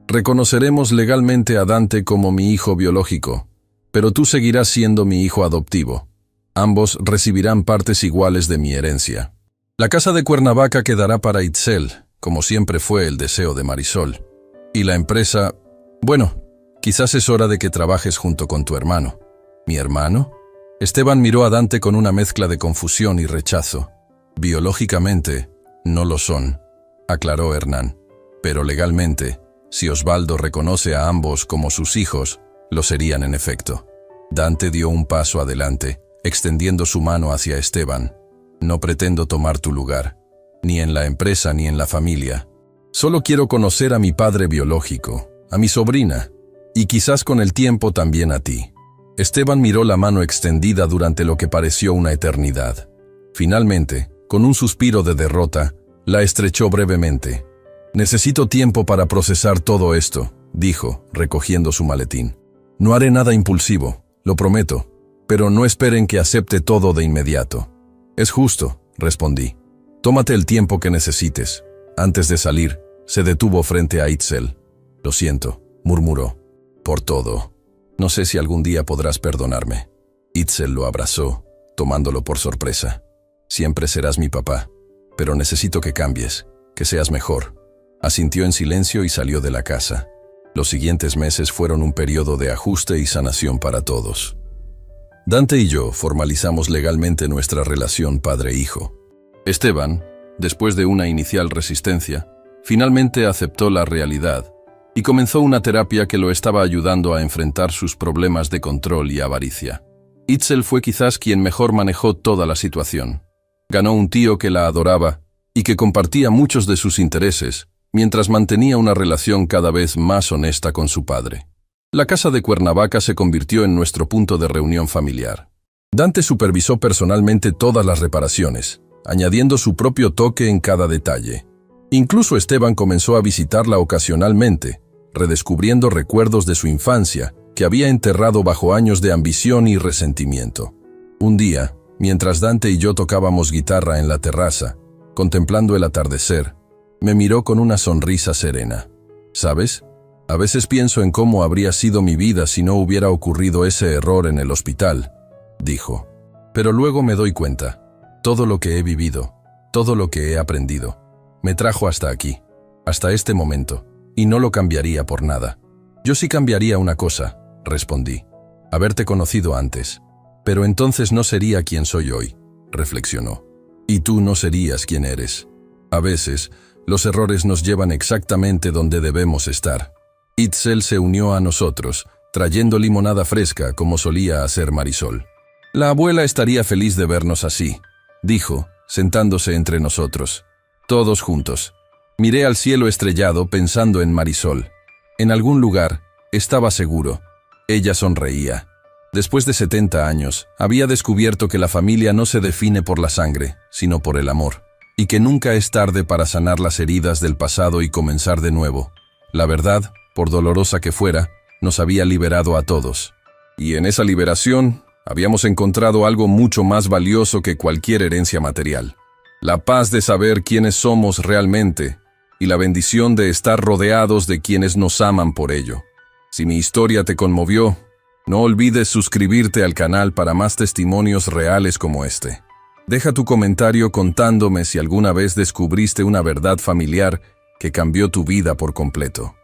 Reconoceremos legalmente a Dante como mi hijo biológico, pero tú seguirás siendo mi hijo adoptivo. Ambos recibirán partes iguales de mi herencia. La casa de Cuernavaca quedará para Itzel, como siempre fue el deseo de Marisol. Y la empresa, bueno, quizás es hora de que trabajes junto con tu hermano. ¿Mi hermano? Esteban miró a Dante con una mezcla de confusión y rechazo. Biológicamente, no lo son, aclaró Hernán. Pero legalmente, si Osvaldo reconoce a ambos como sus hijos, lo serían en efecto. Dante dio un paso adelante, extendiendo su mano hacia Esteban. No pretendo tomar tu lugar, ni en la empresa ni en la familia. Solo quiero conocer a mi padre biológico, a mi sobrina, y quizás con el tiempo también a ti. Esteban miró la mano extendida durante lo que pareció una eternidad. Finalmente, con un suspiro de derrota, la estrechó brevemente. Necesito tiempo para procesar todo esto, dijo, recogiendo su maletín. No haré nada impulsivo, lo prometo, pero no esperen que acepte todo de inmediato. Es justo, respondí. Tómate el tiempo que necesites. Antes de salir, se detuvo frente a Itzel. Lo siento, murmuró. Por todo. No sé si algún día podrás perdonarme. Itzel lo abrazó, tomándolo por sorpresa. Siempre serás mi papá, pero necesito que cambies, que seas mejor. Asintió en silencio y salió de la casa. Los siguientes meses fueron un periodo de ajuste y sanación para todos. Dante y yo formalizamos legalmente nuestra relación padre-hijo. Esteban, después de una inicial resistencia, finalmente aceptó la realidad y comenzó una terapia que lo estaba ayudando a enfrentar sus problemas de control y avaricia. Itzel fue quizás quien mejor manejó toda la situación. Ganó un tío que la adoraba y que compartía muchos de sus intereses, mientras mantenía una relación cada vez más honesta con su padre. La casa de Cuernavaca se convirtió en nuestro punto de reunión familiar. Dante supervisó personalmente todas las reparaciones, añadiendo su propio toque en cada detalle. Incluso Esteban comenzó a visitarla ocasionalmente, redescubriendo recuerdos de su infancia que había enterrado bajo años de ambición y resentimiento. Un día, mientras Dante y yo tocábamos guitarra en la terraza, contemplando el atardecer, me miró con una sonrisa serena. ¿Sabes? A veces pienso en cómo habría sido mi vida si no hubiera ocurrido ese error en el hospital, dijo. Pero luego me doy cuenta. Todo lo que he vivido, todo lo que he aprendido, me trajo hasta aquí, hasta este momento, y no lo cambiaría por nada. Yo sí cambiaría una cosa, respondí. Haberte conocido antes. Pero entonces no sería quien soy hoy, reflexionó. Y tú no serías quien eres. A veces, los errores nos llevan exactamente donde debemos estar. Itzel se unió a nosotros, trayendo limonada fresca como solía hacer Marisol. La abuela estaría feliz de vernos así, dijo, sentándose entre nosotros. Todos juntos. Miré al cielo estrellado pensando en Marisol. En algún lugar, estaba seguro. Ella sonreía. Después de 70 años, había descubierto que la familia no se define por la sangre, sino por el amor, y que nunca es tarde para sanar las heridas del pasado y comenzar de nuevo. La verdad, por dolorosa que fuera, nos había liberado a todos. Y en esa liberación, habíamos encontrado algo mucho más valioso que cualquier herencia material. La paz de saber quiénes somos realmente, y la bendición de estar rodeados de quienes nos aman por ello. Si mi historia te conmovió, no olvides suscribirte al canal para más testimonios reales como este. Deja tu comentario contándome si alguna vez descubriste una verdad familiar que cambió tu vida por completo.